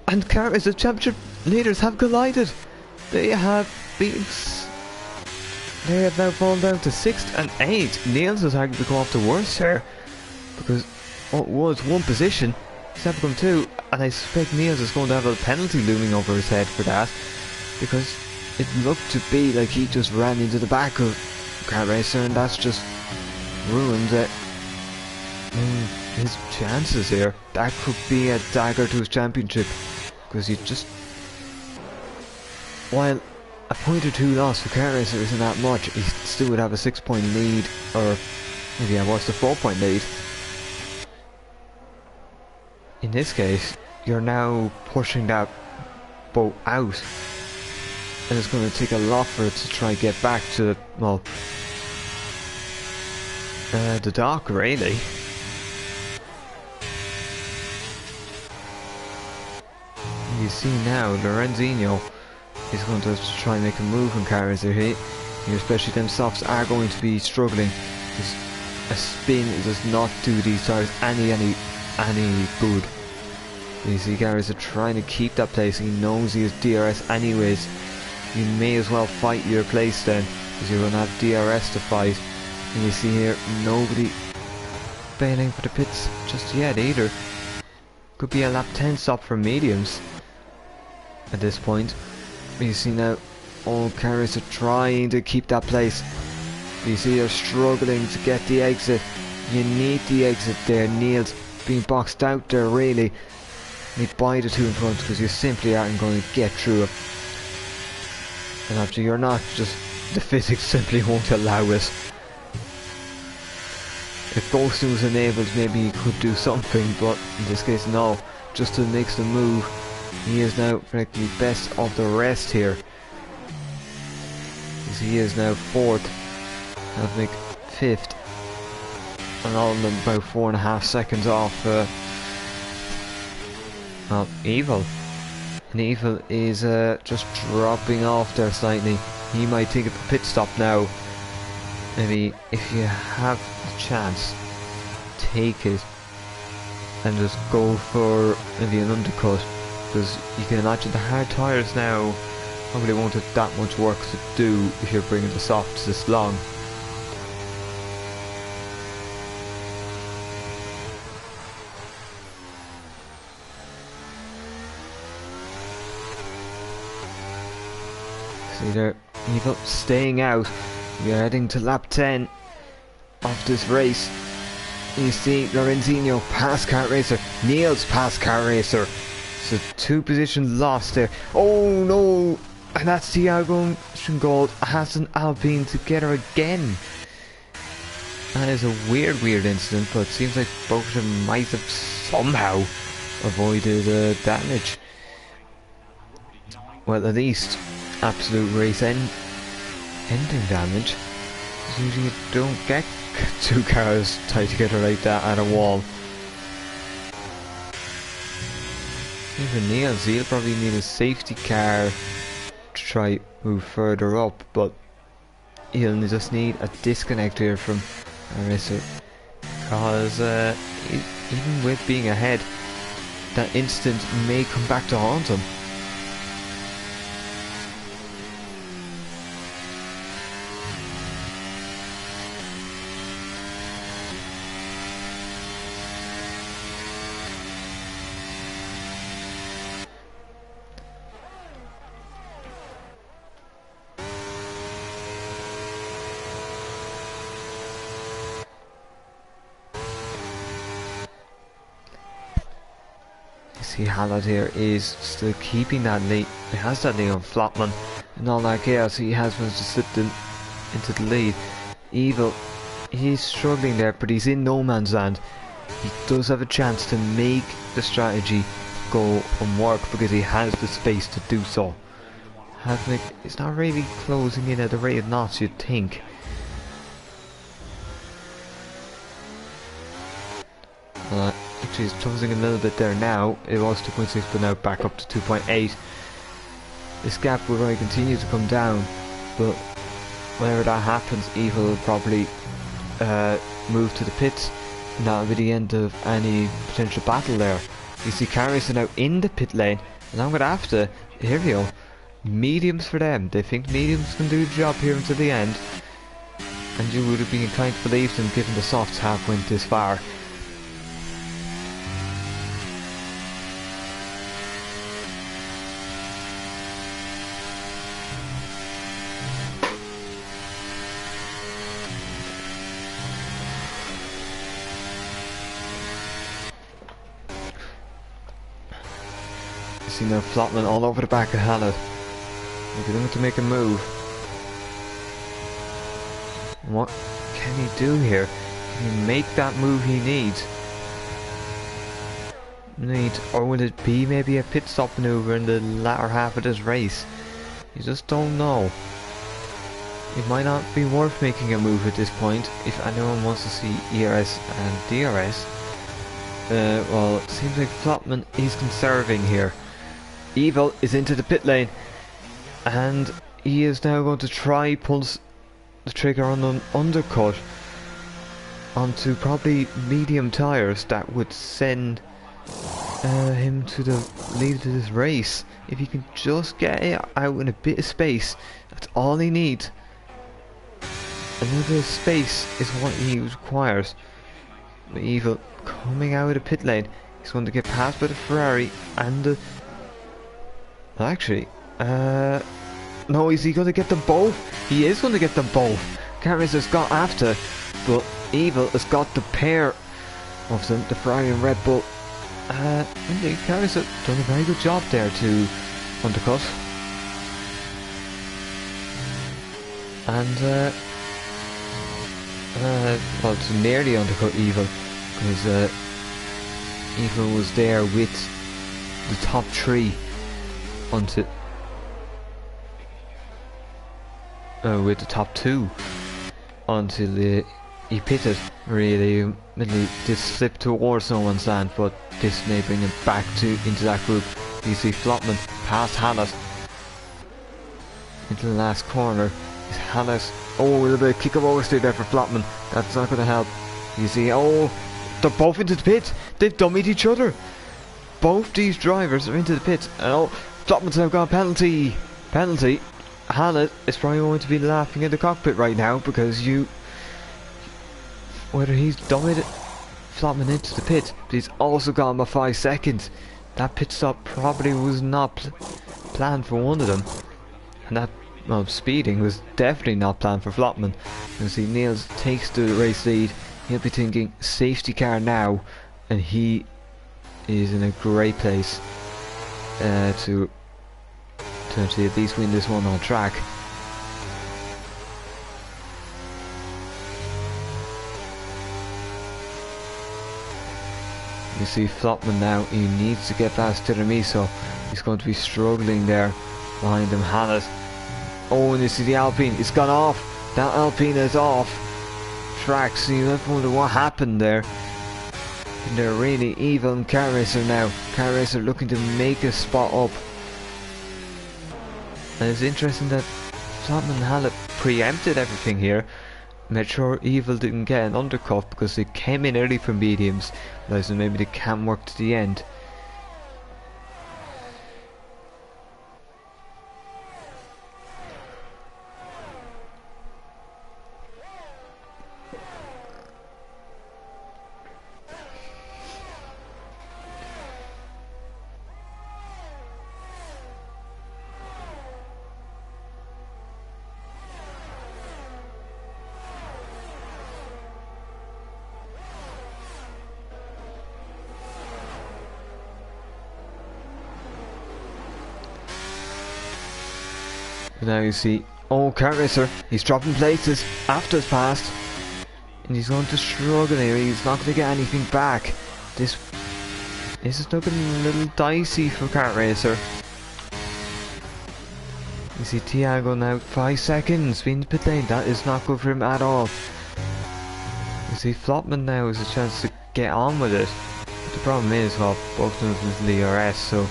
and Kart as the championship leaders have collided. They have been. They have now fallen down to 6th and 8th. Niels has arguably come off the worst here because it was one position. He's now become 2, and I suspect Niels is going to have a penalty looming over his head for that because it looked to be like he just ran into the back of Kart Racer, and that's just ruined his chances here. That could be a dagger to his championship because you just, while a point or 2 loss for Kart Racer isn't that much, he still would have a 6-point lead, or maybe I watched a 4-point lead. In this case, you're now pushing that boat out, and it's going to take a lot for it to try and get back to, well, the dock, really. You see now, Lorenzino is going to try and make a move on Kart Racer here, especially them softs are going to be struggling because a spin does not do these tires any good. You see Kart Racer trying to keep that place. He knows he has DRS anyways. You may as well fight your place then, because you're going to have DRS to fight. And you see here, nobody bailing for the pits just yet either. Could be a lap 10 stop for mediums at this point. You see now, all carriers are trying to keep that place. You see they're struggling to get the exit. You need the exit there. Niels being boxed out there really. Need by the 2 in front because you simply aren't going to get through it. And after you're not, just the physics simply won't allow it. If ghosting was enabled, maybe he could do something, but in this case no. Just to make the move. He is now practically best of the rest here. As he is now 4th. Having 5th. And all of them about 4.5 seconds off Evil. And Evil is just dropping off there slightly. He might take a pit stop now. Maybe if you have the chance, take it and just go for maybe an undercut, because you can imagine the hard tyres now probably won't have that much work to do if you're bringing the softs this long. See there, Evil staying out. We're heading to lap 10 of this race. You see Lorenzino past Kart Racer, Niels past Kart Racer. So 2 positions lost there. Oh no! And that's Thiago Gold, Hassan Alpine together again. That is a weird incident, but it seems like both of them might have somehow avoided damage. Well, at least absolute race ending damage. Usually you don't get 2 cars tied together like that at a wall. Even Niels, he'll probably need a safety car to try move further up, but he'll just need a disconnect here from Arisa, because even with being ahead, that instant may come back to haunt him. see Hallett here is still keeping that lead. He has that lead on Flopman. And all that chaos, he has managed to slip into the lead. Evil, he's struggling there, but he's in no man's land. He does have a chance to make the strategy go and work because he has the space to do so. Havnik is not really closing in at the rate of knots you'd think. Actually, it's closing a little bit there now. It was 2.6, but now back up to 2.8. This gap will going to continue to come down, but whenever that happens, Evil will probably move to the pits, and that'll be the end of any potential battle there. You see Carriers are now in the pit lane, and I'm going to have to, here we go, mediums for them. They think mediums can do the job here until the end, and you would have been inclined to believe them given the softs have went this far. See now Flopman all over the back of Hallett. We're going to make a move. What can he do here? Can he make that move he needs? Or will it be maybe a pit stop maneuver in the latter half of this race? You just don't know. It might not be worth making a move at this point if anyone wants to see ERS and DRS. Well, it seems like Flopman is conserving here. Evil is into the pit lane, and he is now going to try pulls the trigger on an undercut onto probably medium tyres that would send him to the lead of this race. If he can just get it out in a bit of space, that's all he needs. A little bit of space is what he requires. But Evil coming out of the pit lane, he's going to get passed by the Ferrari and the... Actually, no, is he going to get them both? He is going to get them both. Carriers has got after, but Evil has got the pair of them, the Ferrari and Red Bull. Carriers have done a very good job there to undercut. And, well, to nearly undercut Evil, because Evil was there with the top three onto with the top two until he pitted. Really, did slip towards no one's land, but this may bring him back into that group. You see Flopman past Hallett into the last corner. Is Hallett? Oh, a little bit of kick of oversteer there for Flopman. That's not going to help. You see, oh, they're both into the pit. They've dummied each other. Both these drivers are into the pit, and oh, Flopman's now got a penalty. Penalty. Hallett is probably going to be laughing in the cockpit right now because whether he's dummied Flopman into the pit, but he's also gone by 5 seconds. That pit stop probably was not planned for one of them, and that speeding was definitely not planned for Flopman. You see, Niels takes the race lead. He'll be thinking safety car now, and he is in a great place to actually at least win this one on track. You see Flopman now, he needs to get past Tiramisu. He's going to be struggling there behind him. Hallett. Oh, and you see the Alpine, it's gone off. That Alpine is off track, so you have to wonder what happened there. And they're really evil and Car Racer now. Car Racer looking to make a spot up. And it's interesting that Flopman and Hallett preempted everything here. Made sure Evil didn't get an undercut because they came in early for mediums. Realizing maybe they can't work to the end. Now you see, oh, Car Racer, he's dropping places after his pass. And he's going to struggle here, he's not going to get anything back. This is looking a little dicey for Car Racer. You see Tiago now, 5 seconds being pit lane, that is not good for him at all. You see Flopman now has a chance to get on with it. But the problem is, well, both of them with the DRS, so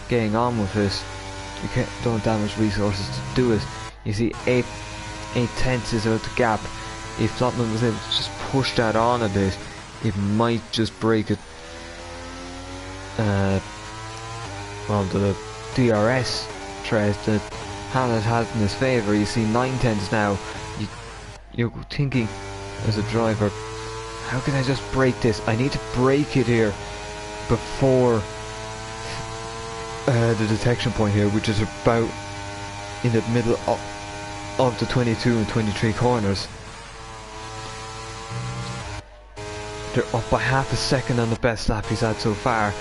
getting on with it, you don't damage resources to do it. You see 8 tenths is out the gap. If Flopman was able to just push that on a bit, it might just break it. Well, the DRS thread that Hannett has in his favour. You see 9 tenths now. You're thinking as a driver, how can I just break this? I need to break it here before the detection point here, which is about in the middle of the 22 and 23 corners. They're up by half a second on the best lap he's had so far,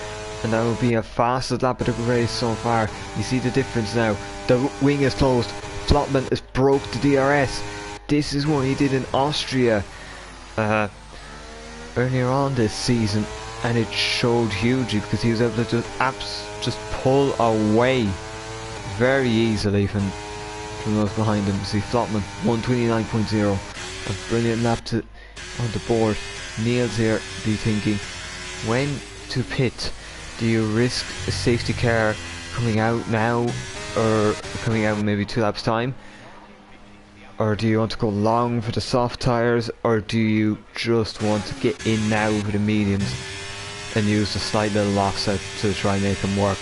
and that will be a fastest lap of the race so far. You see the difference now. The wing is closed. Flopman has broke the DRS. This is what he did in Austria earlier on this season, and it showed hugely because he was able to just pull away very easily from those behind him. See Flopman 129.0, a brilliant lap on the board. Niels here be thinking, when to pit? Do you risk a safety car coming out now, or coming out in maybe 2 laps time? Or do you want to go long for the soft tyres, or do you just want to get in now for the mediums and use the slight little offset to try and make them work?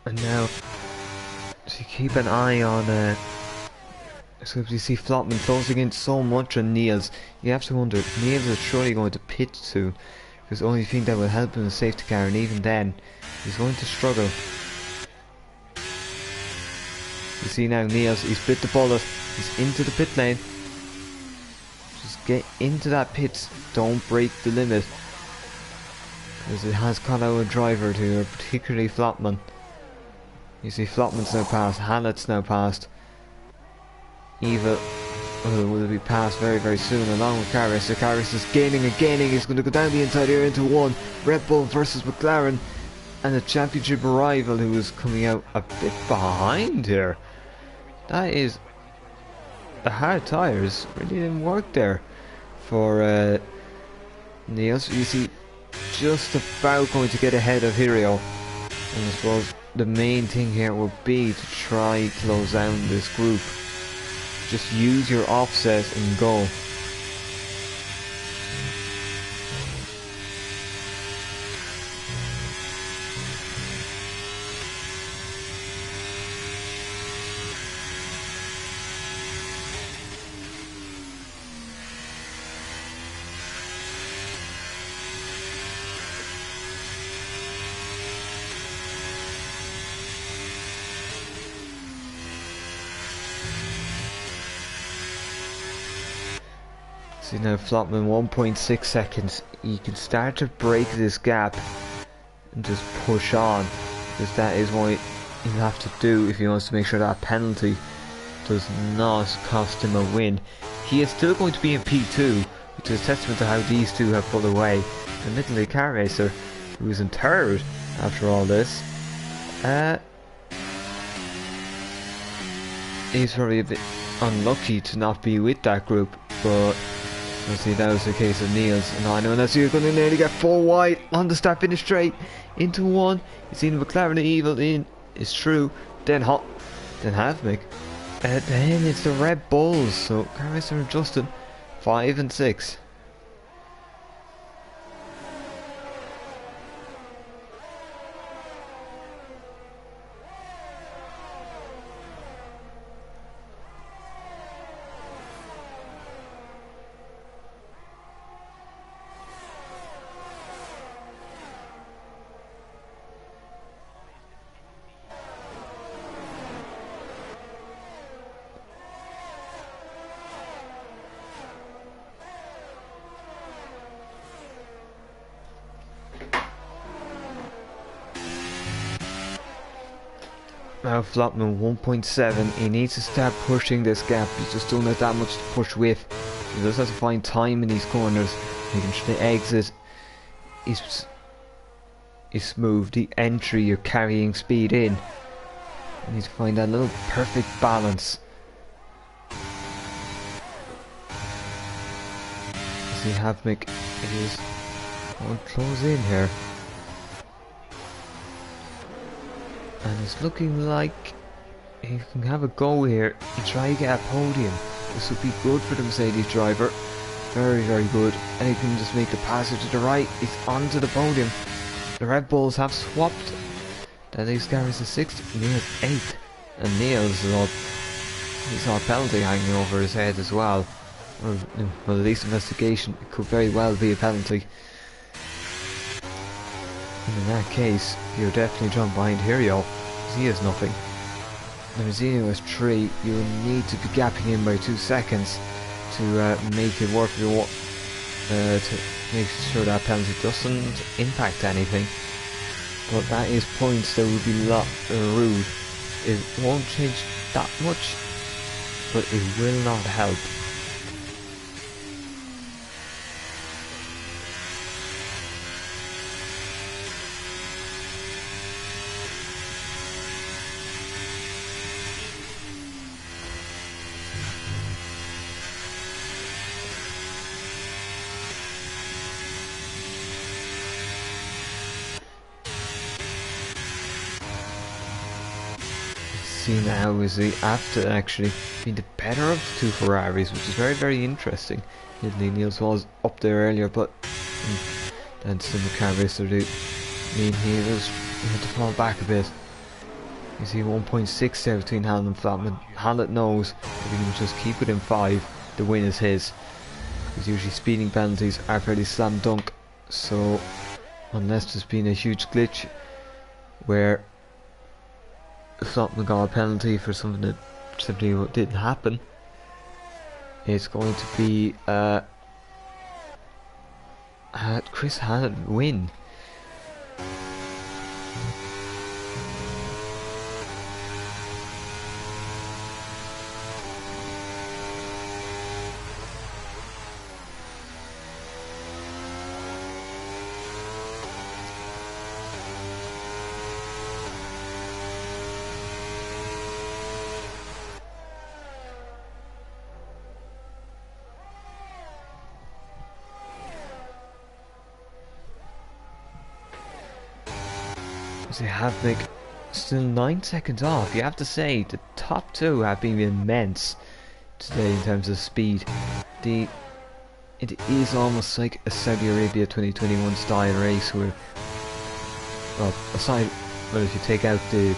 And now, so keep an eye on so if you see Flopman closing in so much on Niels, you have to wonder, Niels is surely going to pit soon, because the only thing that will help him is safety car, and even then, he's going to struggle. You see now Niels, he's bit the bullet, he's into the pit lane. Just get into that pit, don't break the limit, because it has caught out a driver to particularly Flopman. You see Flopman's now passed, Hallett's now passed. Eva will be passed very, very soon, along with Carris. So Carris is gaining and gaining. He's going to go down the inside here into one. Red Bull versus McLaren, and a championship rival who is coming out a bit behind here. That is the hard tyres really didn't work there for Niels. You see, just about going to get ahead of Hirio, and I suppose the main thing here will be to try close down this group. Just use your offset and go. See now Flopman 1.6 seconds. You can start to break this gap and just push on, because that is what you have to do if he wants to make sure that penalty does not cost him a win. He is still going to be in P2, which is a testament to how these two have pulled away. Admittedly, Car Racer, who is in third after all this, he's probably a bit unlucky to not be with that group, but we'll see. That was the case of Niels. And I know unless you're going to nearly get 4 wide on the start finish straight into one. You see the McLaren Evil in, it's true. Then Havmik. Then it's the Red Bulls. So Car Racer and Justin 5 and 6. Now Flopman 1.7. He needs to start pushing this gap. He's just don't have that much to push with. He just has to find time in these corners. He can try to exit. He's smooth. The entry, you're carrying speed in. You need to find that little perfect balance. See Havmik is going to close in here. And it's looking like he can have a go here and try to get a podium. This would be good for the Mercedes driver. Very, very good. And he can just make the passage to the right. He's onto the podium. The Red Bulls have swapped. That leaves Garris at 6th, Neil's 8th. And Neil's he saw a penalty hanging over his head as well. Well, at least investigation, it could very well be a penalty. And in that case, you're definitely jumping behind Hirio, because he has nothing. Mazzino has 3, you need to be gapping him by 2 seconds to make it work to make sure that penalty doesn't impact anything. But that is points that would be rude. It won't change that much, but it will not help. See now is the after actually being the better of the 2 Ferraris, which is very, very interesting. Italy Niels was up there earlier, but then some car racer do mean he had to fall back a bit. You see 1.6 there between Hamlin and Flatman. Hamlin knows if he can just keep it in 5, the win is his. Because usually speeding penalties are fairly slam dunk, so unless there's been a huge glitch where Flopman got a penalty for something that simply didn't happen, it's going to be Chris Hannon win. They have like still 9 seconds off. You have to say the top 2 have been immense today in terms of speed. It is almost like a Saudi Arabia 2021 style race where, well, if you take out the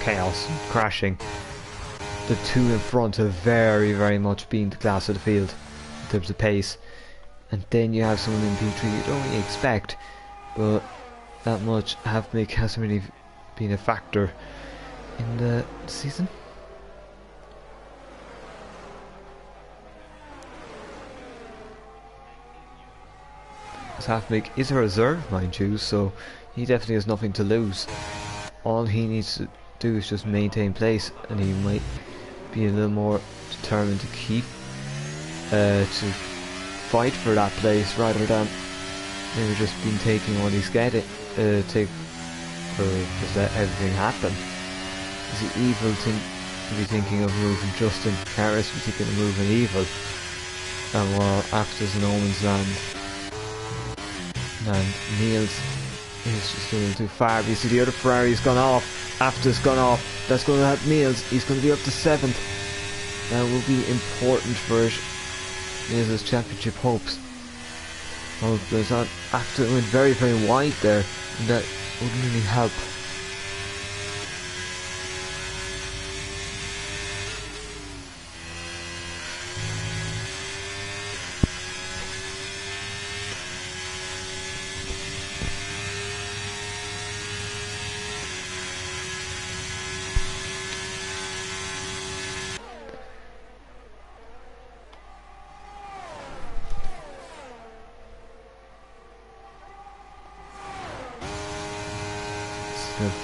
chaos and crashing, the 2 in front have very, very much been the class of the field in terms of pace. And then you have someone in P3 you don't really expect, but that much Havmik hasn't really been a factor in the season. Havmik is a reserve, mind you, so he definitely has nothing to lose. All he needs to do is just maintain place, and he might be a little more determined to keep to fight for that place rather than maybe just been taking all he's getting. Just let everything happen. Is it evil to be thinking of moving Justin? Harris be thinking of moving evil. And while After's in Owen's land and Niels is just a little too far. You see the other Ferrari's gone off. After's gone off. That's going to help Niels. He's going to be up to 7th. That will be important for Niels' championship hopes. Oh, there's that After went very, very wide there. And that wouldn't really help.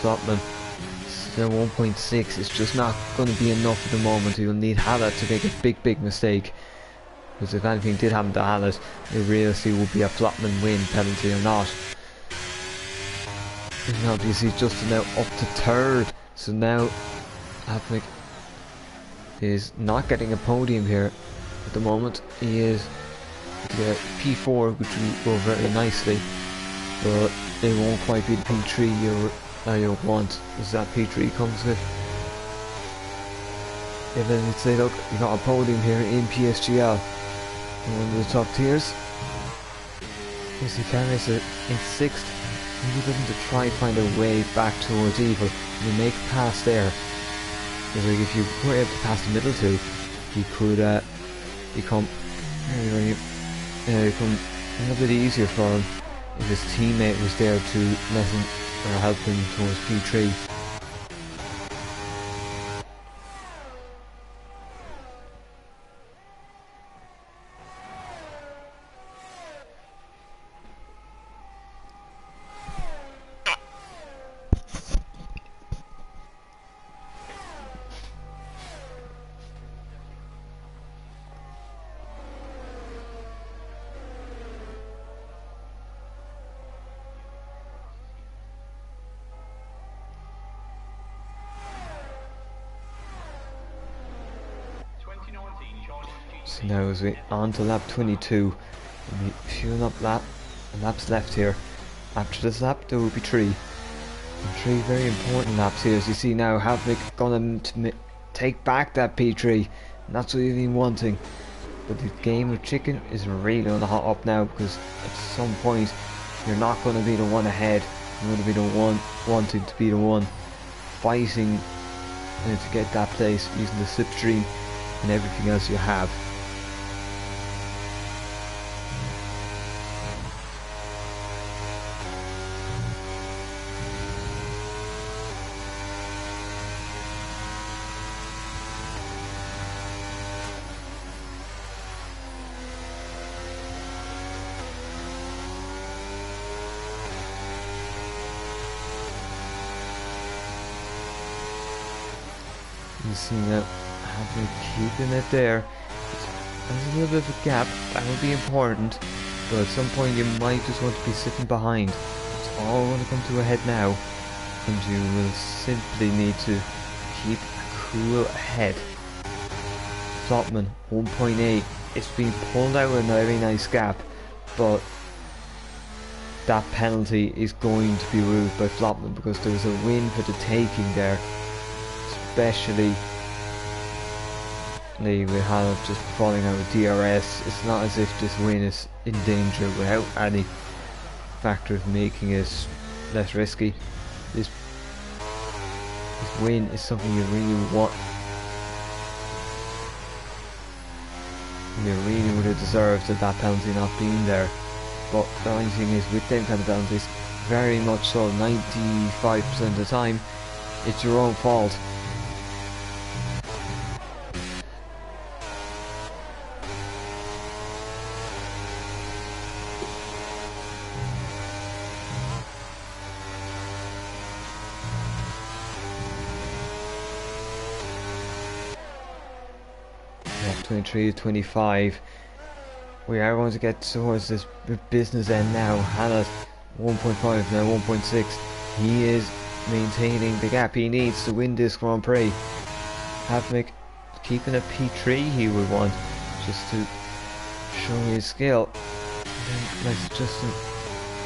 Flopman So 1.6 is just not going to be enough at the moment. You'll need Hallett to make a big mistake. Because if anything did happen to Hallett, it realistically would be a Flopman win, penalty or not. Now you see Justin now up to third. So now Havnik is not getting a podium here at the moment. He is P4, which will go very nicely, but it won't quite be the P3 you want, as that P3 comes with. And then you'd say, look, you got a podium here in PSGL, one of the top tiers. As he carries it in 6th, he's looking to try find a way back towards Evil. You make a pass there. Because like, if you were able to pass the middle two, he could become a little bit easier for him if his teammate was there to let him or help him towards P3. So now as we on to lap 22, and a few laps left here. After this lap there will be 3. And 3 very important laps here, as you see now Havnik gonna take back that P3, and that's what you've been wanting. But the game of chicken is really on the hot up now, because at some point you're not going to be the one ahead. You're going to be the one wanting to be the one fighting to get that place, using the slipstream and everything else you have. You see now, Havnik keeping it there. There's a little bit of a gap, that will be important, but at some point you might just want to be sitting behind. It's all going to come to a head now, and you will simply need to keep a cool head. Flopman, 1.8. It's been pulled out in a very nice gap, but that penalty is going to be ruled by Flopman, because there's a win for the taking there. Especially with Hallett just falling out of DRS. It's not as if this win is in danger without any factor of making it less risky. This win is something you really want. You really would have deserved that penalty not being there. But the only thing is, with them kind of penalties, very much so, 95% of the time, it's your own fault. Yeah, 23 to 25. We are going to get towards this business end now. Hallett 1.5, now 1.6. He is maintaining the gap he needs to win this Grand Prix. Havnik keeping a P3 he would want, just to show his skill. Like Justin,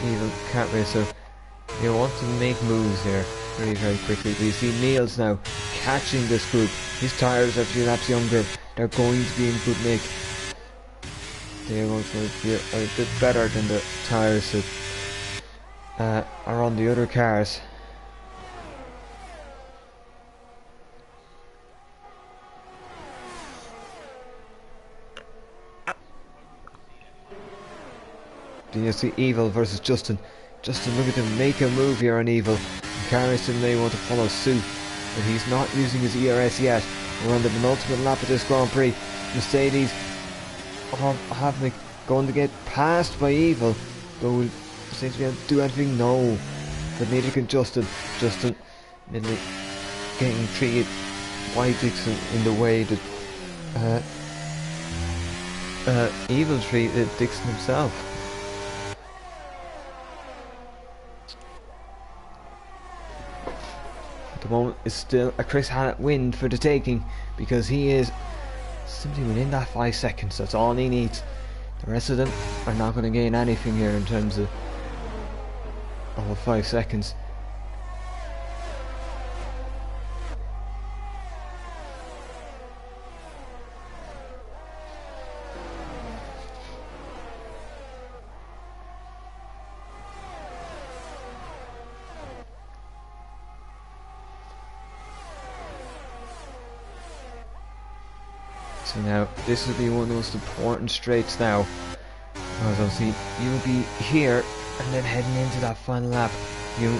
Evil Cat Racer, you want to make moves here very quickly. But you see Niels now catching this group. His tyres are a few laps younger. They're going to be in good nick. They're going to be a bit better than the tyres that are on the other cars. Then you see Evil versus Justin. Justin looking to make a move here on Evil. Carrington may want to follow suit, but he's not using his ERS yet. We're on the penultimate lap of this Grand Prix. Mercedes Havnik going to get passed by Evil, but will Mercedes be able to do anything? No. But neither can Justin. Justin, middle getting treated by Dixon in the way that Evil treated Dixon himself. At the moment, it's still a Chris Hannett win for the taking, because he is simply within that 5 seconds. That's all he needs. The rest of them are not going to gain anything here in terms of 5 seconds. So now, this will be one of the most important straights now. Because obviously, you'll be here, and then heading into that final lap. You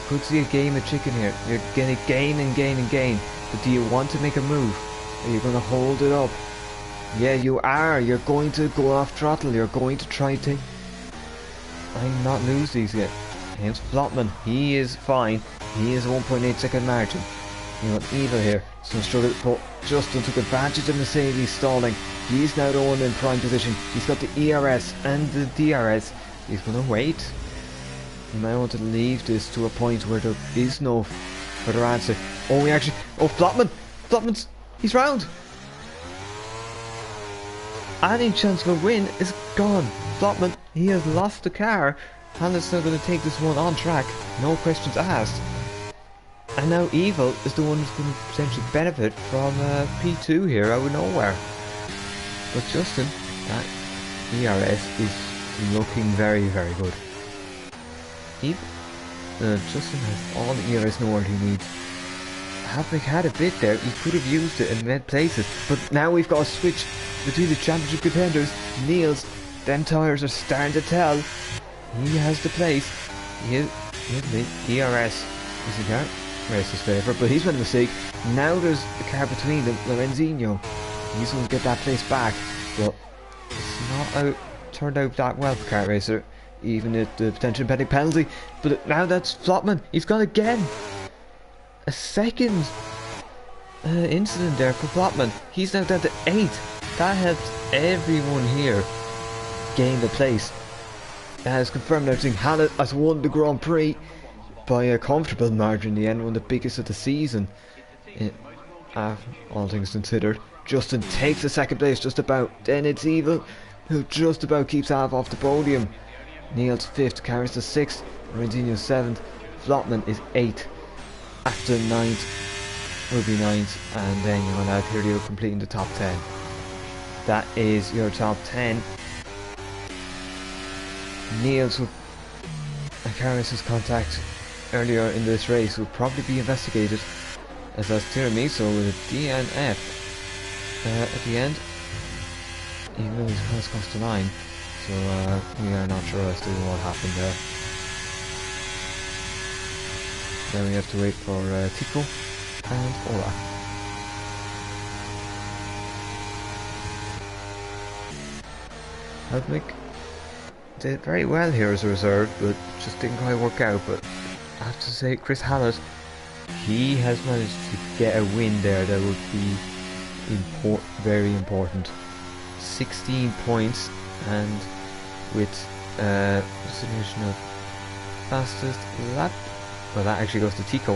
could see a game of chicken here. You're going to gain and gain and gain. But do you want to make a move? Are you going to hold it up? Yeah, you are. You're going to go off throttle. You're going to try to... I'm not lose these yet. Hence Flotman. He is fine. He is a 1.8 second margin. You want Evil here. So struggle, but Justin took advantage of Mercedes stalling. He's now the one in prime position. He's got the ERS and the DRS. He's going to wait. He might want to leave this to a point where there is no further answer. Oh, we actually... Oh, Flotman! Flotman's... He's round! Any chance of a win is gone. Flotman, he has lost the car. Hamlet's now going to take this one on track. No questions asked. And now Evil is the one who's going to potentially benefit from P2 here out of nowhere. But Justin, that ERS is looking very, very good. Justin has all the ERS in the world he needs. Havik had a bit there, he could have used it in mid places, but now we've got a switch between the championship contenders. Niels, them tyres are starting to tell. He has the place. He is the ERS. Is he car? Race his favourite, but he's made a mistake. Now there's a car between them, Lorenzino. He's going to get that place back, but it's not turned out that well for Kart Racer, even at the potential pending penalty. But now that's Flotman. He's gone again. A second incident there for Flotman. He's now down to 8. That helps everyone here gain the place. That has confirmed everything. Hannah has won the Grand Prix by a comfortable margin, the end one of the biggest of the season, all things considered. Justin takes the second place just about, then it's Evil who just about keeps half off the podium. Niels 5th, carries the 6th, Renzino 7th, Flotman is 8th, after 9th will be 9th, and then you're going to have Hirio completing the top 10. That is your top 10. Niels will carry his contact earlier in this race will probably be investigated, as that's Tiramisu with a DNF at the end, even though his cars cost a 9, so we are not sure as to what happened there. Then we have to wait for Tico and Ola. Helpmick did very well here as a reserve, but just didn't quite work out. But I have to say, Chris Hallett, he has managed to get a win there that would be very important. 16 points, and with situation of fastest lap, well, that actually goes to Tico,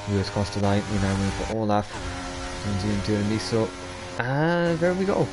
who has cost a 9. We now move for Olaf and doing Niso, and there we go.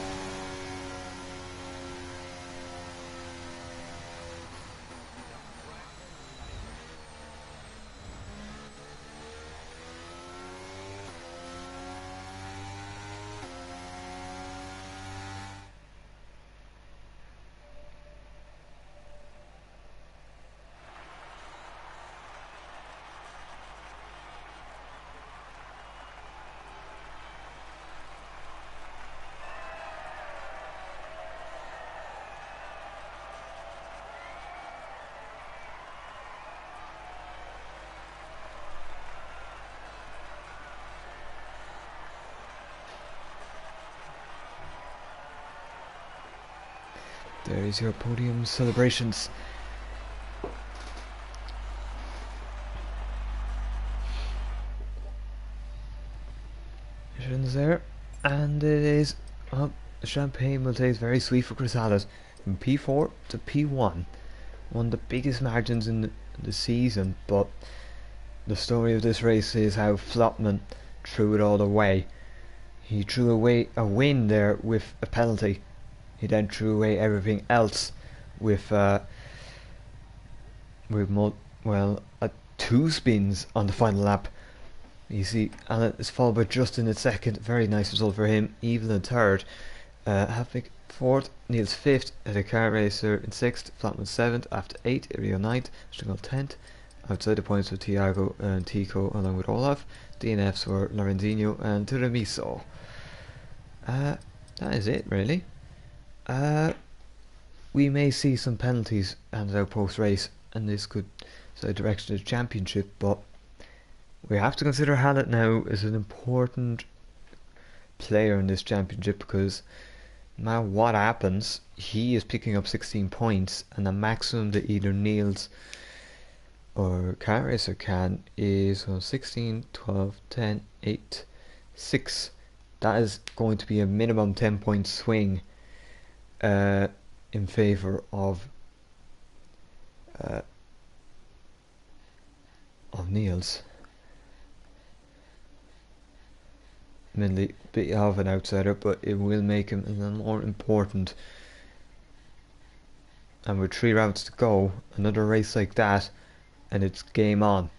There is your podium celebrations. positions there, and it is the champagne will taste very sweet for Chrysalis from P4 to P1, one of the biggest margins in the season. But the story of this race is how Flopman threw it all away. He threw away a win there with a penalty. He then threw away everything else with two spins on the final lap. You see, and it's followed by Justin in second. Very nice result for him. Even in third. Havik fourth. Niels fifth. The car racer in sixth. Flatman seventh. After 8. Rio ninth. Stringle 10th. Outside the points were Tiago and Tico along with Olaf. DNFs were Lorenzino and Tiramiso. That is it really. We may see some penalties handed out post race, and this could set a direction of the championship, but we have to consider Hallett now as an important player in this championship, because no matter what happens, he is picking up 16 points, and the maximum that either Niels or Car Racer can is 16, 12, 10, 8, 6. That is going to be a minimum 10 point swing in favour of Niels. Mainly a bit of an outsider, but it will make him more important. And with 3 rounds to go, another race like that, and it's game on.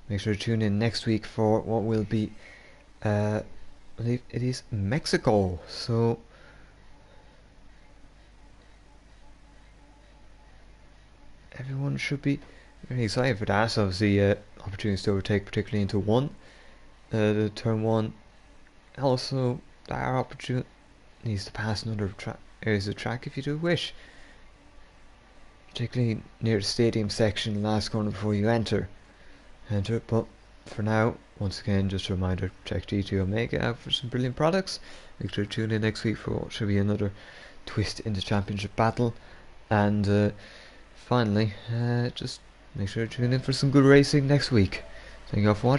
Make sure to tune in next week for what will be, I believe it is Mexico. So everyone should be very excited for that. Obviously, opportunities to overtake, particularly into the turn 1. Also, there are opportunities to pass another areas of track if you do wish, particularly near the stadium section, last corner before you enter. But for now, once again, just a reminder, check GT Omega out for some brilliant products. Make sure to tune in next week for what should be another twist in the championship battle. And finally, just make sure to tune in for some good racing next week. Thank you all for watching.